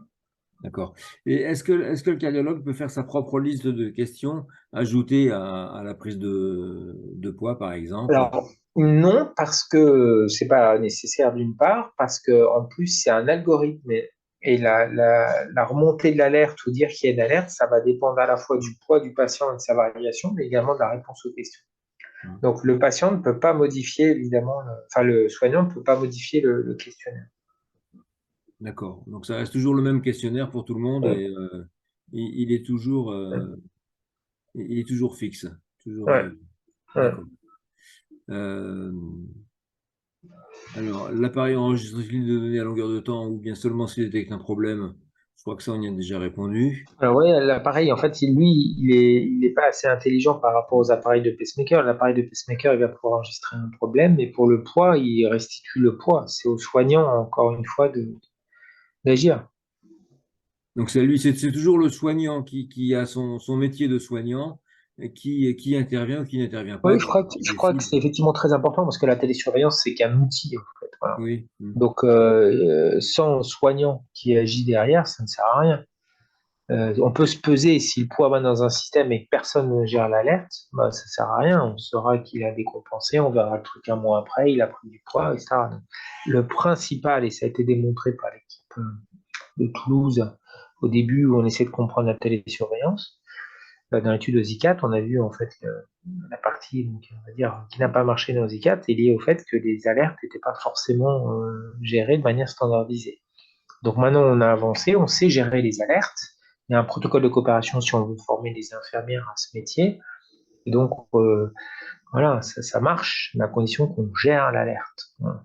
D'accord. Et est-ce que le cardiologue peut faire sa propre liste de questions ajoutées à la prise de poids, par exemple? Alors, non, parce que c'est pas nécessaire d'une part, parce que en plus, c'est un algorithme et la remontée de l'alerte ou dire qu'il y a une alerte, ça va dépendre à la fois du poids du patient et de sa variation, mais également de la réponse aux questions. Donc, le patient ne peut pas modifier, évidemment, enfin, le soignant ne peut pas modifier le questionnaire. D'accord. Donc, ça reste toujours le même questionnaire pour tout le monde Ouais, et il est toujours fixe. Toujours, ouais, ouais. d'accord. Euh, alors, l'appareil enregistre les données à longueur de temps ou bien seulement s'il détecte un problème. Je crois que ça, on y a déjà répondu. Alors, ouais, l'appareil, en fait, lui, il est pas assez intelligent par rapport aux appareils de pacemaker. L'appareil de pacemaker, il va pouvoir enregistrer un problème, mais pour le poids, il restitue le poids. C'est au soignant, encore une fois, d'agir. Donc, c'est lui, c'est toujours le soignant qui a son métier de soignant et qui intervient ou qui n'intervient pas, Oui, qui je crois que décide. c'est effectivement très important parce que la télésurveillance, c'est qu'un outil, en fait. Voilà. Oui. Donc, sans soignant qui agit derrière, ça ne sert à rien. On peut se peser si le poids va dans un système et que personne ne gère l'alerte, bah, ça sert à rien. On saura qu'il a décompensé, on verra le truc un mois après, il a pris du poids, etc. Donc, le principal, et ça a été démontré par l'équipe de Toulouse au début où on essaie de comprendre la télésurveillance, dans l'étude aux ICAT, on a vu en fait la partie donc, on va dire, qui n'a pas marché dans les ICAT est liée au fait que les alertes n'étaient pas forcément gérées de manière standardisée. Donc maintenant, on a avancé, on sait gérer les alertes. Il y a un protocole de coopération si on veut former des infirmières à ce métier. Et donc, voilà, ça marche, mais à condition qu'on gère l'alerte. Voilà.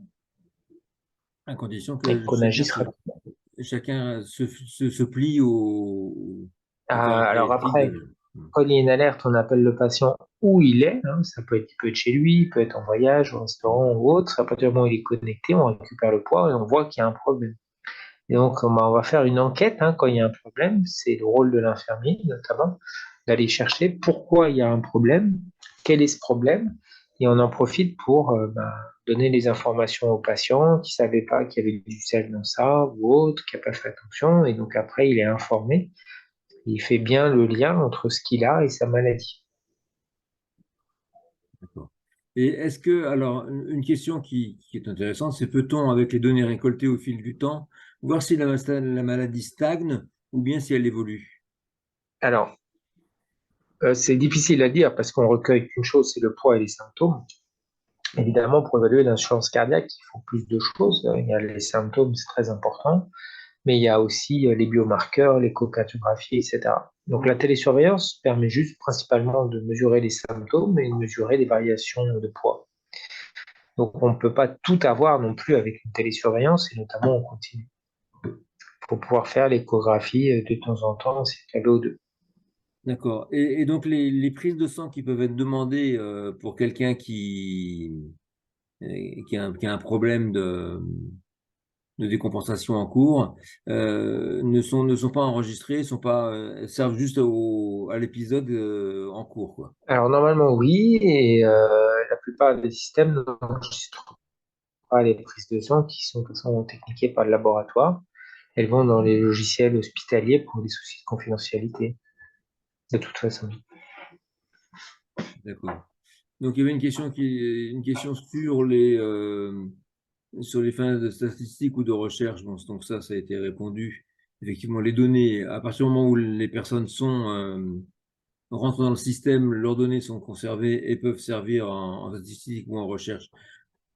À condition Et que qu'on agisse rapidement. chacun se plie aux Alors caractéristiques après, de. quand il y a une alerte, on appelle le patient où il est. Hein. Ça il peut être chez lui, il peut être en voyage, au restaurant ou autre. À partir du moment où il est connecté, on récupère le poids et on voit qu'il y a un problème. Et donc, on va faire une enquête hein, quand il y a un problème. C'est le rôle de l'infirmier, notamment, d'aller chercher pourquoi il y a un problème, quel est ce problème, et on en profite pour donner des informations au patient qui ne savait pas qu'il y avait du sel dans ça ou autre, qui n'a pas fait attention, et donc après, il est informé. Il fait bien le lien entre ce qu'il a et sa maladie. D'accord. Et est-ce que, alors, une question qui est intéressante, c'est peut-on, avec les données récoltées au fil du temps, voir si la maladie stagne ou bien si elle évolue? Alors, c'est difficile à dire parce qu'on recueille qu'une chose, c'est le poids et les symptômes. Évidemment, pour évaluer l'insuffisance cardiaque, il faut plus de choses. Il y a les symptômes, c'est très important, mais il y a aussi les biomarqueurs, l'échocardiographie, etc. Donc la télésurveillance permet juste principalement de mesurer les symptômes et de mesurer les variations de poids. Donc on ne peut pas tout avoir non plus avec une télésurveillance, et notamment en continu. Pour pouvoir faire l'échographie de temps en temps, c'est le VO2. D'accord. Et donc, les prises de sang qui peuvent être demandées pour quelqu'un qui a un problème de décompensation en cours ne sont pas enregistrées, servent juste à l'épisode en cours, quoi. Alors normalement oui, et la plupart des systèmes n'enregistrent pas les prises de sang qui sont de toute façon techniquées par le laboratoire. Elles vont dans les logiciels hospitaliers pour des soucis de confidentialité, de toute façon. D'accord. Donc, il y avait une question sur les fins de statistiques ou de recherche. Bon, donc ça a été répondu. Effectivement, les données, à partir du moment où les personnes rentrent dans le système, leurs données sont conservées et peuvent servir en statistique ou en recherche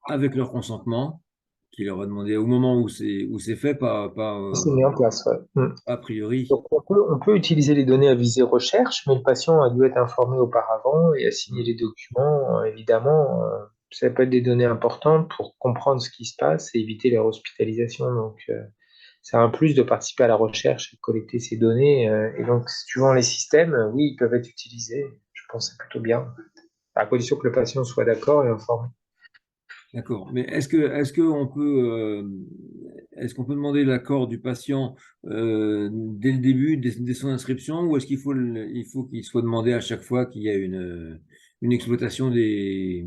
avec leur consentement. qui leur a demandé au moment où c'est fait, C'est mis en place, ouais. a priori. Donc, on peut utiliser les données à visée recherche, mais le patient a dû être informé auparavant et a signé Mm. les documents. Évidemment, ça peut être des données importantes pour comprendre ce qui se passe et éviter leur hospitalisation. Donc, c'est un plus de participer à la recherche et de collecter ces données. Et donc, suivant les systèmes, oui, ils peuvent être utilisés. Je pense que c'est plutôt bien, à condition que le patient soit d'accord et informé. D'accord. Mais est-ce qu'on peut demander l'accord du patient dès le début, dès son inscription, ou est-ce il faut qu'il soit demandé à chaque fois qu'il y a une exploitation des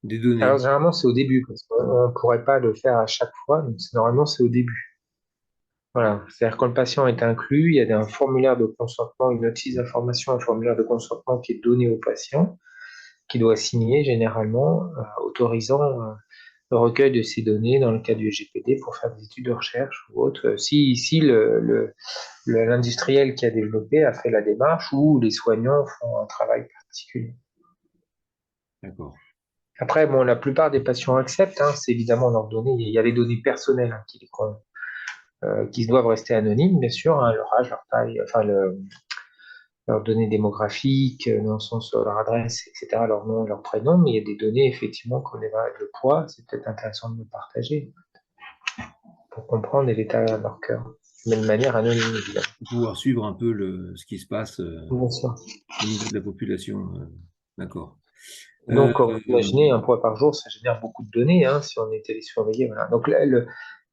Alors, données? généralement, c'est au début, parce qu'on ne pourrait pas le faire à chaque fois. Donc, normalement, c'est au début. Voilà. C'est-à-dire quand le patient est inclus, il y a un formulaire de consentement, une notice d'information, un formulaire de consentement qui est donné au patient, qui doit signer généralement, autorisant le recueil de ces données dans le cadre du RGPD pour faire des études de recherche ou autre. Si l'industriel qui a développé a fait la démarche ou les soignants font un travail particulier. D'accord. Après, bon, la plupart des patients acceptent, hein, c'est évidemment leurs données. Il y a les données personnelles hein, qui doivent rester anonymes, bien sûr, hein, leur âge, leur taille, enfin leurs données démographiques, dans le sens de leur adresse, etc., leur nom et leur prénom, mais il y a des données, effectivement, qu'on évalue le poids, c'est peut-être intéressant de le partager pour comprendre l'état de leur cœur, mais de manière anonyme, évidemment. Pour pouvoir suivre un peu ce qui se passe Bien sûr. au niveau de la population. D'accord. Euh, Donc, vous imaginez, un poids par jour, ça génère beaucoup de données, hein, si on est télésurveillé. Voilà. Donc, là,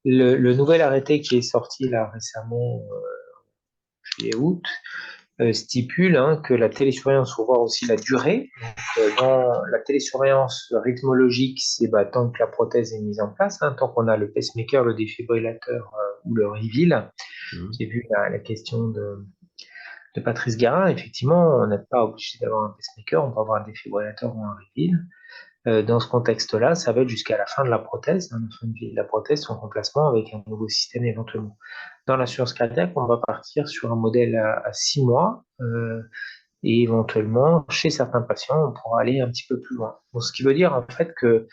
le nouvel arrêté qui est sorti là récemment, juillet-août, stipule hein, que la télésurveillance, il faut voir aussi la durée. Donc, dans la télésurveillance rythmologique, c'est tant que la prothèse est mise en place, hein, tant qu'on a le pacemaker, le défibrillateur ou le reveal. J'ai vu la question de Patrice Guérin. Effectivement, on n'est pas obligé d'avoir un pacemaker, on peut avoir un défibrillateur ou un reveal. Dans ce contexte-là, ça va être jusqu'à la fin de la prothèse, hein, la fin de vie de la prothèse, son remplacement avec un nouveau système éventuellement. Dans l'assurance cardiaque, on va partir sur un modèle à 6 mois et éventuellement, chez certains patients, on pourra aller un petit peu plus loin. Donc, ce qui veut dire en fait que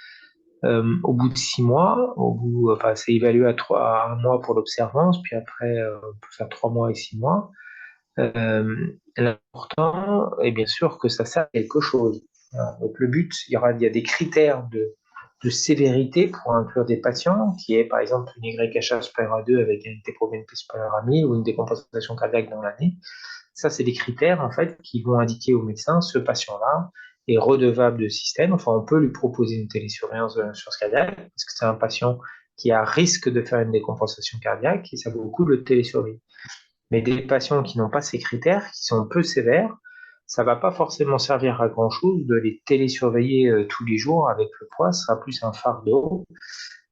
au bout de 6 mois, enfin, c'est évalué à 1 mois pour l'observance, puis après, on peut faire 3 mois et 6 mois. L'important est bien sûr que ça sert à quelque chose. Voilà. Donc le but, il y a des critères de sévérité pour inclure des patients, qui est par exemple une YHA supérieure à 2 avec un TPRO-BNP supérieur à 1000 ou une décompensation cardiaque dans l'année. Ça, c'est des critères en fait qui vont indiquer au médecin ce patient-là est redevable de système. Enfin, on peut lui proposer une télésurveillance de l'insuffisance cardiaque parce que c'est un patient qui a risque de faire une décompensation cardiaque et ça vaut le coup de le télésurveiller. Mais des patients qui n'ont pas ces critères, qui sont peu sévères, ça ne va pas forcément servir à grand-chose de les télésurveiller tous les jours avec le poids, ce sera plus un fardeau.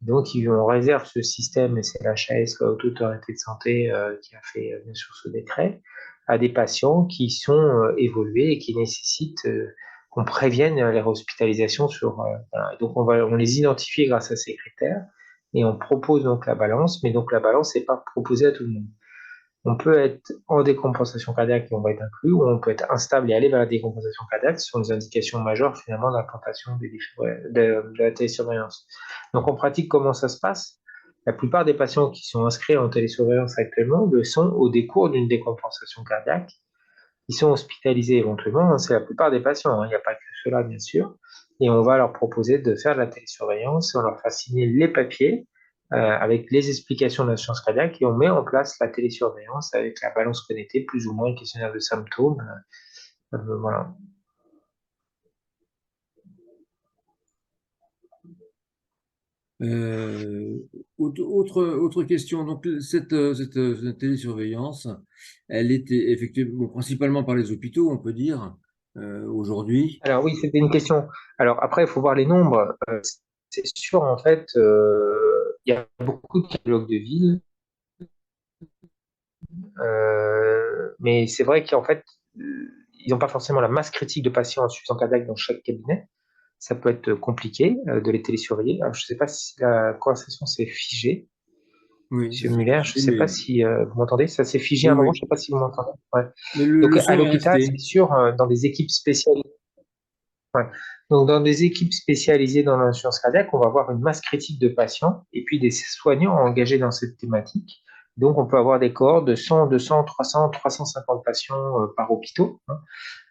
Donc, on réserve ce système, et c'est l'HAS, la Haute Autorité de Santé, qui a fait bien sûr ce décret, à des patients qui sont évolués et qui nécessitent qu'on prévienne les hospitalisations voilà. Donc, on les identifie grâce à ces critères et on propose donc la balance, mais donc la balance n'est pas proposée à tout le monde. On peut être en décompensation cardiaque et on va être inclus, ou on peut être instable et aller vers la décompensation cardiaque. Ce sont les indications majeures finalement d'implantation de la télésurveillance. Donc en pratique, comment ça se passe? La plupart des patients qui sont inscrits en télésurveillance actuellement le sont au décours d'une décompensation cardiaque. Ils sont hospitalisés éventuellement, hein, c'est la plupart des patients, hein, il n'y a pas que cela bien sûr. Et on va leur proposer de faire de la télésurveillance, on leur fait signer les papiers avec les explications de l'insuffisance cardiaque et on met en place la télésurveillance avec la balance connectée, plus ou moins un questionnaire de symptômes. Voilà. Autre question. Donc, cette télésurveillance, elle était effectuée principalement par les hôpitaux, on peut dire, aujourd'hui. Alors oui, c'était une question. Alors après, il faut voir les nombres. C'est sûr, en fait, il y a beaucoup de cardiologues de ville, mais c'est vrai qu'en fait, ils n'ont pas forcément la masse critique de patients insuffisants cardiaques dans chaque cabinet. Ça peut être compliqué de les télésurveiller. Alors, je ne sais pas si la conversation s'est figée. Oui, Monsieur Muller, je ne sais pas mais, si vous m'entendez. Ça s'est figé à oui, un moment, je oui. ne sais pas si vous m'entendez. Ouais. Mais Donc, le à son est l'hôpital, resté. c'est sûr, dans des équipes spécialisées. Ouais. Donc, dans des équipes spécialisées dans l'insuffisance cardiaque, on va avoir une masse critique de patients et puis des soignants engagés dans cette thématique. Donc, on peut avoir des cohortes de 100, 200, 300, 350 patients par hôpital, hein.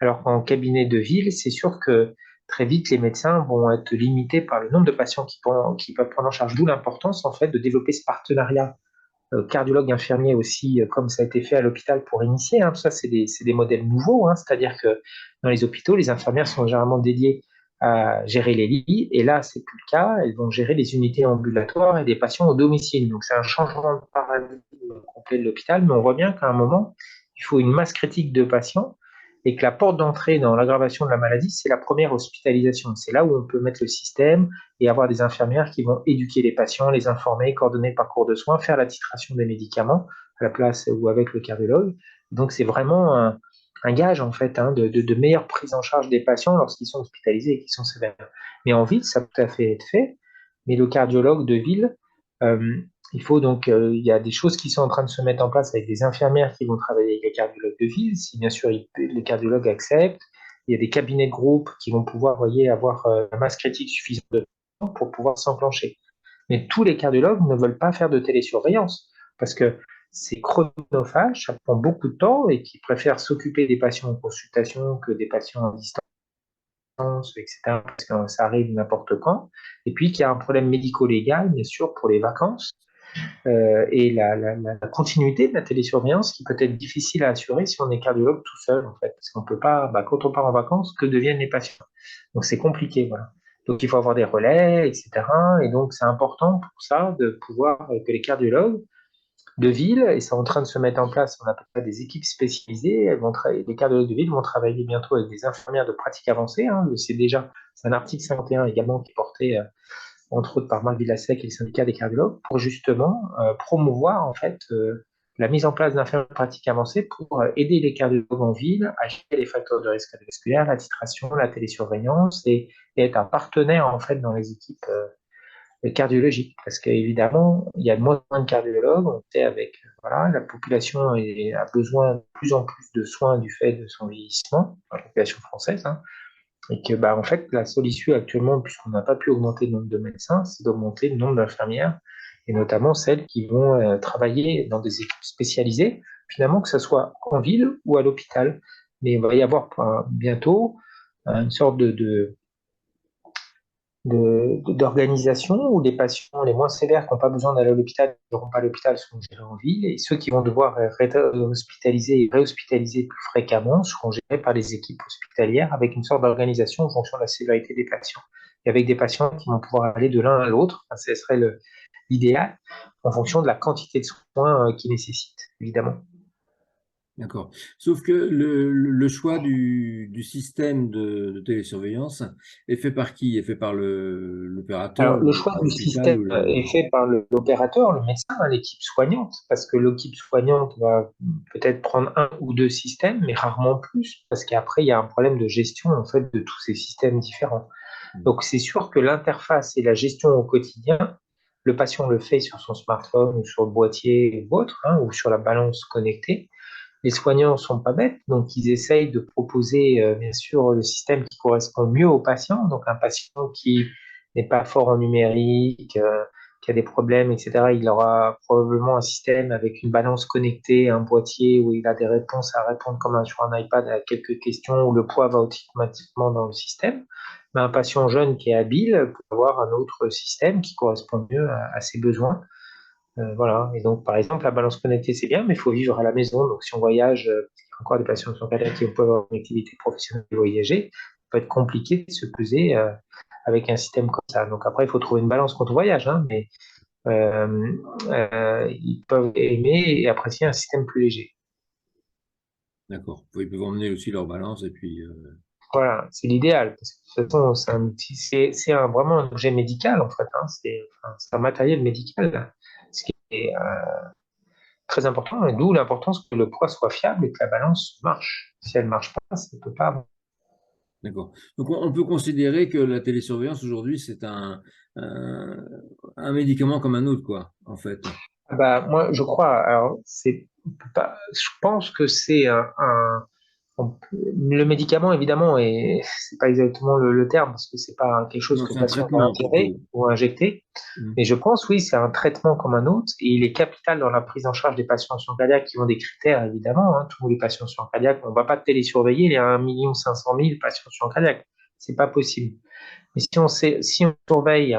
Alors qu'en cabinet de ville, c'est sûr que très vite, les médecins vont être limités par le nombre de patients qui peuvent prendre en charge, d'où l'importance, en fait, de développer ce partenariat cardiologue infirmier aussi, comme ça a été fait à l'hôpital pour initier, hein. Tout ça, c'est des modèles nouveaux, hein. C'est-à-dire que dans les hôpitaux, les infirmières sont généralement dédiées à gérer les lits, et là, c'est plus le cas. Elles vont gérer les unités ambulatoires et des patients au domicile. Donc, c'est un changement de paradigme complet de l'hôpital, mais on voit bien qu'à un moment, il faut une masse critique de patients et que la porte d'entrée dans l'aggravation de la maladie, c'est la première hospitalisation. C'est là où on peut mettre le système et avoir des infirmières qui vont éduquer les patients, les informer, coordonner le parcours de soins, faire la titration des médicaments à la place ou avec le cardiologue. Donc, c'est vraiment un gage, en fait, hein, de meilleure prise en charge des patients lorsqu'ils sont hospitalisés et qu'ils sont sévères. Mais en ville, ça peut tout à fait être fait. Mais le cardiologue de ville, euh, il faut donc, il y a des choses qui sont en train de se mettre en place avec des infirmières qui vont travailler avec les cardiologues de ville, si bien sûr les cardiologues acceptent. Il y a des cabinets de groupe qui vont pouvoir, voyez, avoir la masse critique suffisante de temps pour pouvoir s'enclencher. Mais tous les cardiologues ne veulent pas faire de télésurveillance parce que c'est chronophage, ça prend beaucoup de temps et qui préfèrent s'occuper des patients en consultation que des patients en distance, etc., parce que ça arrive n'importe quand. Et puis qu'il y a un problème médico-légal, bien sûr, pour les vacances et la continuité de la télésurveillance qui peut être difficile à assurer si on est cardiologue tout seul, en fait. Parce qu'on peut pas, quand on part en vacances, que deviennent les patients? Donc c'est compliqué, voilà. Donc il faut avoir des relais, etc. Et donc c'est important pour ça de pouvoir que les cardiologues de ville, et c'est en train de se mettre en place, on appelle ça des équipes spécialisées, les cardiologues de ville vont travailler bientôt avec des infirmières de pratique avancée, hein. C'est un article 51 également qui est porté entre autres par Marc Villasec et le syndicat des cardiologues, pour justement promouvoir en fait la mise en place d'infirmières de pratique avancée pour aider les cardiologues en ville à gérer les facteurs de risque cardiovasculaire, la titration, la télésurveillance et être un partenaire en fait dans les équipes cardiologiques. Parce qu'évidemment, il y a de moins en moins de cardiologues, on sait avec voilà, la population a besoin de plus en plus de soins du fait de son vieillissement, la population française, hein, et que, en fait, la seule issue actuellement, puisqu'on n'a pas pu augmenter le nombre de médecins, c'est d'augmenter le nombre d'infirmières, et notamment celles qui vont travailler dans des équipes spécialisées, finalement, que ce soit en ville ou à l'hôpital. Mais il va y avoir bientôt une sorte d'organisation où les patients les moins sévères qui n'ont pas besoin d'aller à l'hôpital n'iront pas à l'hôpital, seront gérés en ville, et ceux qui vont devoir être hospitalisés et réhospitalisés plus fréquemment seront gérés par les équipes hospitalières avec une sorte d'organisation en fonction de la sévérité des patients. Et avec des patients qui vont pouvoir aller de l'un à l'autre, enfin, ce serait l'idéal, en fonction de la quantité de soins qu'ils nécessitent, évidemment. D'accord. Sauf que le choix du système de télésurveillance est fait par qui? Est fait par Alors, l'opérateur, le choix du l'hôpital système ou est fait par l'opérateur, le médecin, hein, l'équipe soignante, parce que l'équipe soignante va peut-être prendre un ou deux systèmes, mais rarement plus, parce qu'après, il y a un problème de gestion, en fait, de tous ces systèmes différents. Donc, c'est sûr que l'interface et la gestion au quotidien, le patient le fait sur son smartphone ou sur le boîtier ou autre, hein, ou sur la balance connectée. Les soignants ne sont pas bêtes, donc ils essayent de proposer, bien sûr, le système qui correspond mieux au patient. Donc, un patient qui n'est pas fort en numérique, qui a des problèmes, etc., il aura probablement un système avec une balance connectée, un boîtier où il a des réponses à répondre comme sur un iPad à quelques questions où le poids va automatiquement dans le système. Mais un patient jeune qui est habile peut avoir un autre système qui correspond mieux à ses besoins. Voilà. Et donc, par exemple, la balance connectée, c'est bien, mais il faut vivre à la maison. Donc, si on voyage, parce qu'il y a encore des patients qui sont pas là qui peuvent avoir une activité professionnelle et voyager, ça peut être compliqué de se peser avec un système comme ça. Donc, après, il faut trouver une balance quand on voyage, hein, mais ils peuvent aimer et apprécier un système plus léger. d'accord. Ils peuvent emmener aussi leur balance et puis Voilà, c'est l'idéal, parce que de toute façon, c'est vraiment un objet médical, en fait, hein, c'est un matériel médical, ce qui est très important, et d'où l'importance que le poids soit fiable et que la balance marche. Si elle ne marche pas, ça ne peut pas. d'accord. Donc on peut considérer que la télésurveillance aujourd'hui c'est un, un médicament comme un autre quoi, en fait. Moi, je crois, alors, je pense que c'est Le médicament, évidemment, et c'est pas exactement le terme, parce que c'est pas quelque chose Non, que c'est le un patient va traitement ingérer plutôt. ou injecter. Mm. Mais je pense, oui, c'est un traitement comme un autre, et il est capital dans la prise en charge des patients en cardiaque qui ont des critères, évidemment. Hein. Tous les patients en cardiaque, on ne va pas télésurveiller les 1,5 million patients en cardiaque. C'est pas possible. Mais si on surveille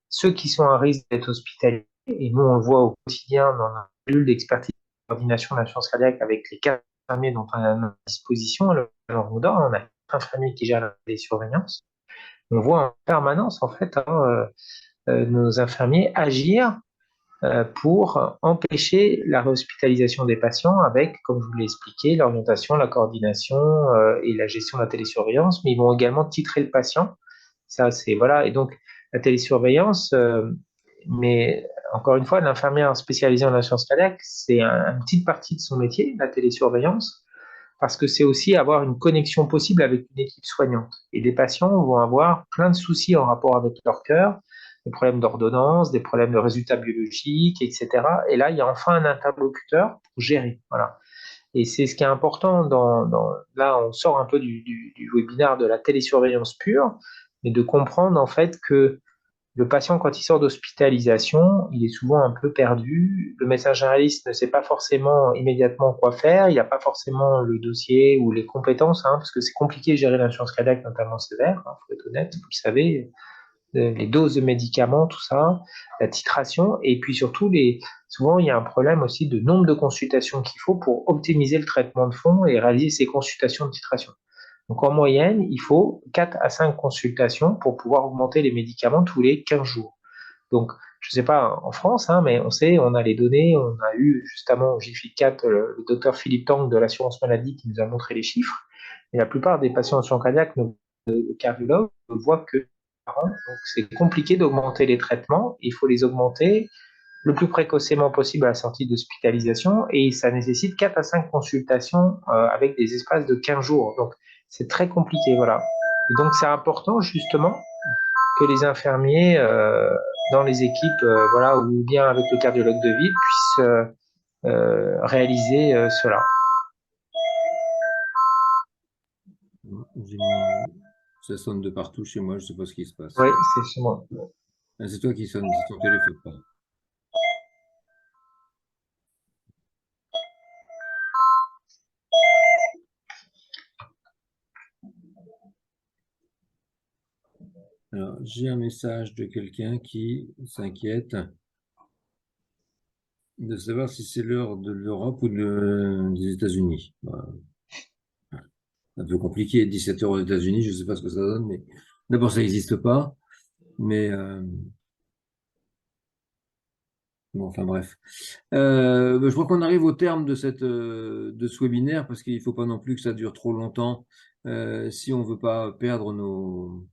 ceux qui sont à risque d'être hospitalisés, et nous, on le voit au quotidien dans notre cellule d'expertise de coordination de la science cardiaque avec les 4 infirmiers dont on a à notre disposition, alors on a 4 infirmiers qui gèrent les surveillances. On voit en permanence, en fait, nos infirmiers agir pour empêcher la réhospitalisation des patients avec, comme je vous l'ai expliqué, l'orientation, la coordination et la gestion de la télésurveillance, mais ils vont également titrer le patient. Ça, c'est voilà. Et donc, la télésurveillance, mais encore une fois, l'infirmière spécialisée en sciences cardiaque, c'est une petite partie de son métier, la télésurveillance, parce que c'est aussi avoir une connexion possible avec une équipe soignante. Et les patients vont avoir plein de soucis en rapport avec leur cœur, des problèmes d'ordonnance, des problèmes de résultats biologiques, etc. Et là, il y a enfin un interlocuteur pour gérer. Voilà. Et c'est ce qui est important là, on sort un peu du webinaire de la télésurveillance pure, mais de comprendre en fait que le patient, quand il sort d'hospitalisation, il est souvent un peu perdu. Le médecin généraliste ne sait pas forcément immédiatement quoi faire. Il n'y a pas forcément le dossier ou les compétences, hein, parce que c'est compliqué de gérer l'insuffisance cardiaque, notamment sévère, il faut être honnête, vous le savez, les doses de médicaments, tout ça, la titration, et puis surtout, souvent, il y a un problème aussi de nombre de consultations qu'il faut pour optimiser le traitement de fond et réaliser ces consultations de titration. Donc en moyenne, il faut 4 à 5 consultations pour pouvoir augmenter les médicaments tous les 15 jours. Donc, je ne sais pas en France, hein, mais on sait, on a les données, on a eu justement au GFIC4 le docteur Philippe Tang de l'assurance maladie qui nous a montré les chiffres. Et la plupart des patients en insuffisance cardiaque, cardiologues, ne voient que par an. Donc c'est compliqué d'augmenter les traitements. Il faut les augmenter le plus précocement possible à la sortie d'hospitalisation et ça nécessite 4 à 5 consultations avec des espaces de 15 jours. Donc, c'est très compliqué, voilà. Et donc, c'est important justement que les infirmiers dans les équipes, voilà, ou bien avec le cardiologue de ville, puissent réaliser cela. Ça sonne de partout chez moi, je ne sais pas ce qui se passe. Oui, c'est chez moi. Ah, c'est toi qui sonne, c'est ton téléphone. Pardon. Alors, j'ai un message de quelqu'un qui s'inquiète de savoir si c'est l'heure de l'Europe ou des États-Unis. Voilà. Un peu compliqué, 17 heures aux États-Unis, je ne sais pas ce que ça donne, mais d'abord, ça n'existe pas. Mais bon, enfin bref. Je crois qu'on arrive au terme de ce webinaire parce qu'il ne faut pas non plus que ça dure trop longtemps si on ne veut pas perdre nos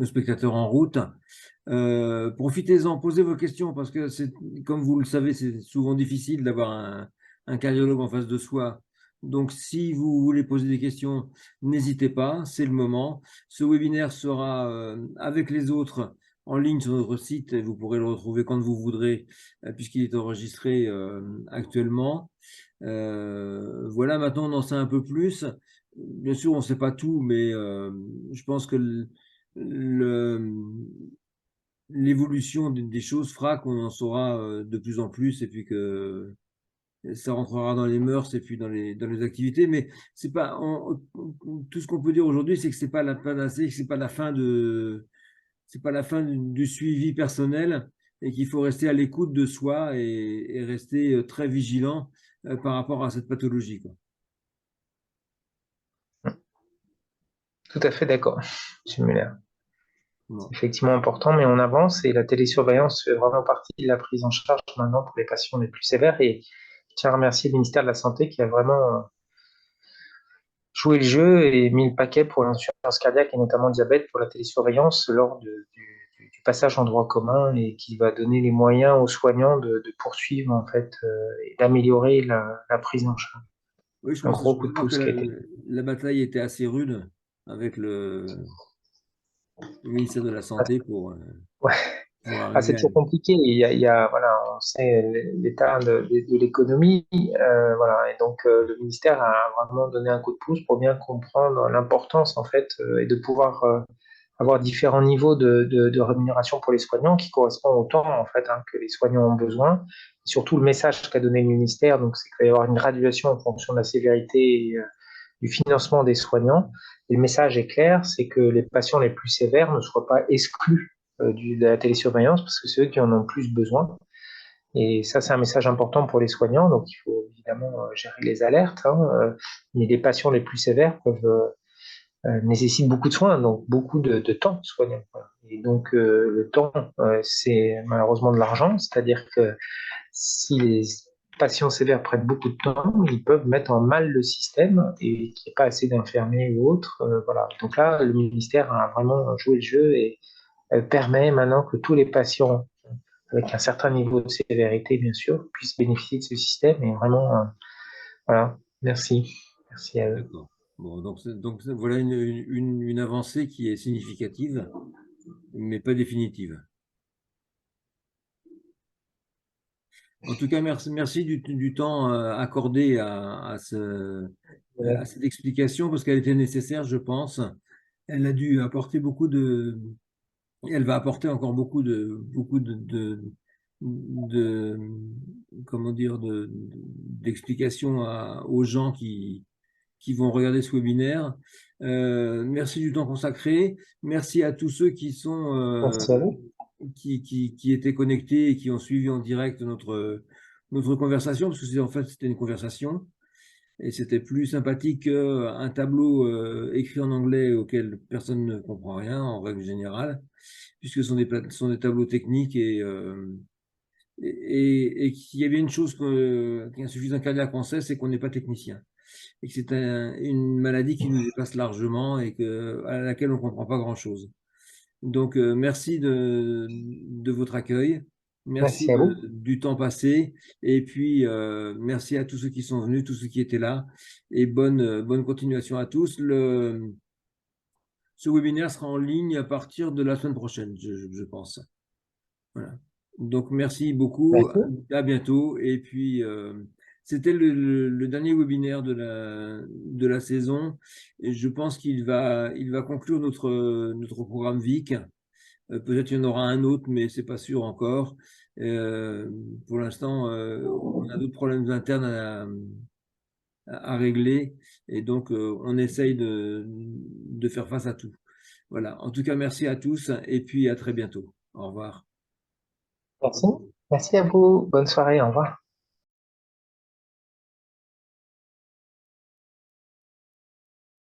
spectateurs en route. Profitez-en, posez vos questions parce que comme vous le savez, c'est souvent difficile d'avoir un cardiologue en face de soi. Donc, si vous voulez poser des questions, n'hésitez pas, c'est le moment. Ce webinaire sera avec les autres en ligne sur notre site et vous pourrez le retrouver quand vous voudrez puisqu'il est enregistré actuellement. Voilà, maintenant on en sait un peu plus. Bien sûr, on ne sait pas tout, mais je pense que l'évolution des choses fera qu'on en saura de plus en plus et puis que ça rentrera dans les mœurs et puis dans les activités. Mais c'est pas, tout ce qu'on peut dire aujourd'hui, c'est que c'est pas la panacée, que c'est pas la fin du suivi personnel et qu'il faut rester à l'écoute de soi et rester très vigilant par rapport à cette pathologie, quoi. Tout à fait d'accord, M. Muller. Bon. C'est effectivement important, mais on avance et la télésurveillance fait vraiment partie de la prise en charge maintenant pour les patients les plus sévères. Et je tiens à remercier le ministère de la Santé qui a vraiment joué le jeu et mis le paquet pour l'insuffisance cardiaque et notamment le diabète pour la télésurveillance lors du passage en droit commun et qui va donner les moyens aux soignants de poursuivre en fait et d'améliorer la prise en charge. Oui, je Un pense, je gros coup crois de voir que pouce qui a été. la bataille était assez rude avec le ministère de la Santé pour Ouais. Ah, c'est arriver à... toujours compliqué. Voilà, on sait l'état de l'économie. Voilà. Et donc, le ministère a vraiment donné un coup de pouce pour bien comprendre l'importance, en fait, et de pouvoir avoir différents niveaux de rémunération pour les soignants qui correspondent au temps, en fait, hein, que les soignants ont besoin. Et surtout, le message qu'a donné le ministère, donc, c'est qu'il va y avoir une graduation en fonction de la sévérité et, du financement des soignants. Et le message est clair, c'est que les patients les plus sévères ne soient pas exclus de la télésurveillance parce que c'est eux qui en ont le plus besoin. Et ça, c'est un message important pour les soignants. Donc, il faut évidemment gérer les alertes, hein, mais les patients les plus sévères nécessitent beaucoup de soins, donc beaucoup de temps soignant. Voilà. Et donc, le temps, c'est malheureusement de l'argent, c'est-à-dire que si les patients sévères prennent beaucoup de temps, ils peuvent mettre en mal le système et qu'il n'y ait pas assez d'infirmiers ou autres. Voilà. Donc là, le ministère a vraiment joué le jeu et permet maintenant que tous les patients avec un certain niveau de sévérité, bien sûr, puissent bénéficier de ce système. Et vraiment, voilà, merci. Merci à eux. D'accord. Bon, voilà une avancée qui est significative, mais pas définitive. En tout cas, merci du temps accordé à cette explication parce qu'elle était nécessaire, je pense. Elle a dû apporter elle va apporter encore de- comment dire, d'explications aux gens qui vont regarder ce webinaire. Merci du temps consacré. Merci à tous ceux Merci à vous. qui étaient connectés et qui ont suivi en direct notre conversation, parce que en fait, c'était une conversation. Et c'était plus sympathique qu'un tableau écrit en anglais auquel personne ne comprend rien, en règle générale, puisque ce sont des tableaux techniques et qu'il y avait une chose qu'un suffisant cardiaque on sait, c'est qu'on n'est pas technicien. Et que c'est une maladie qui nous dépasse largement et à laquelle on ne comprend pas grand-chose. Donc, merci de votre accueil. Merci Merci à vous. du temps passé. Et puis, merci à tous ceux qui sont venus, tous ceux qui étaient là. Et bonne continuation à tous. Ce webinaire sera en ligne à partir de la semaine prochaine, je pense. Voilà. Donc, merci beaucoup. Merci. À bientôt. Et puis, c'était le dernier webinaire de la saison. Et je pense il va conclure notre programme VIC. Peut-être il y en aura un autre, mais c'est pas sûr encore. Euh, pour l'instant, on a d'autres problèmes internes à régler et donc on essaye de faire face à tout. Voilà. En tout cas, merci à tous et puis à très bientôt. Au revoir. Merci. Merci à vous. Bonne soirée. Au revoir.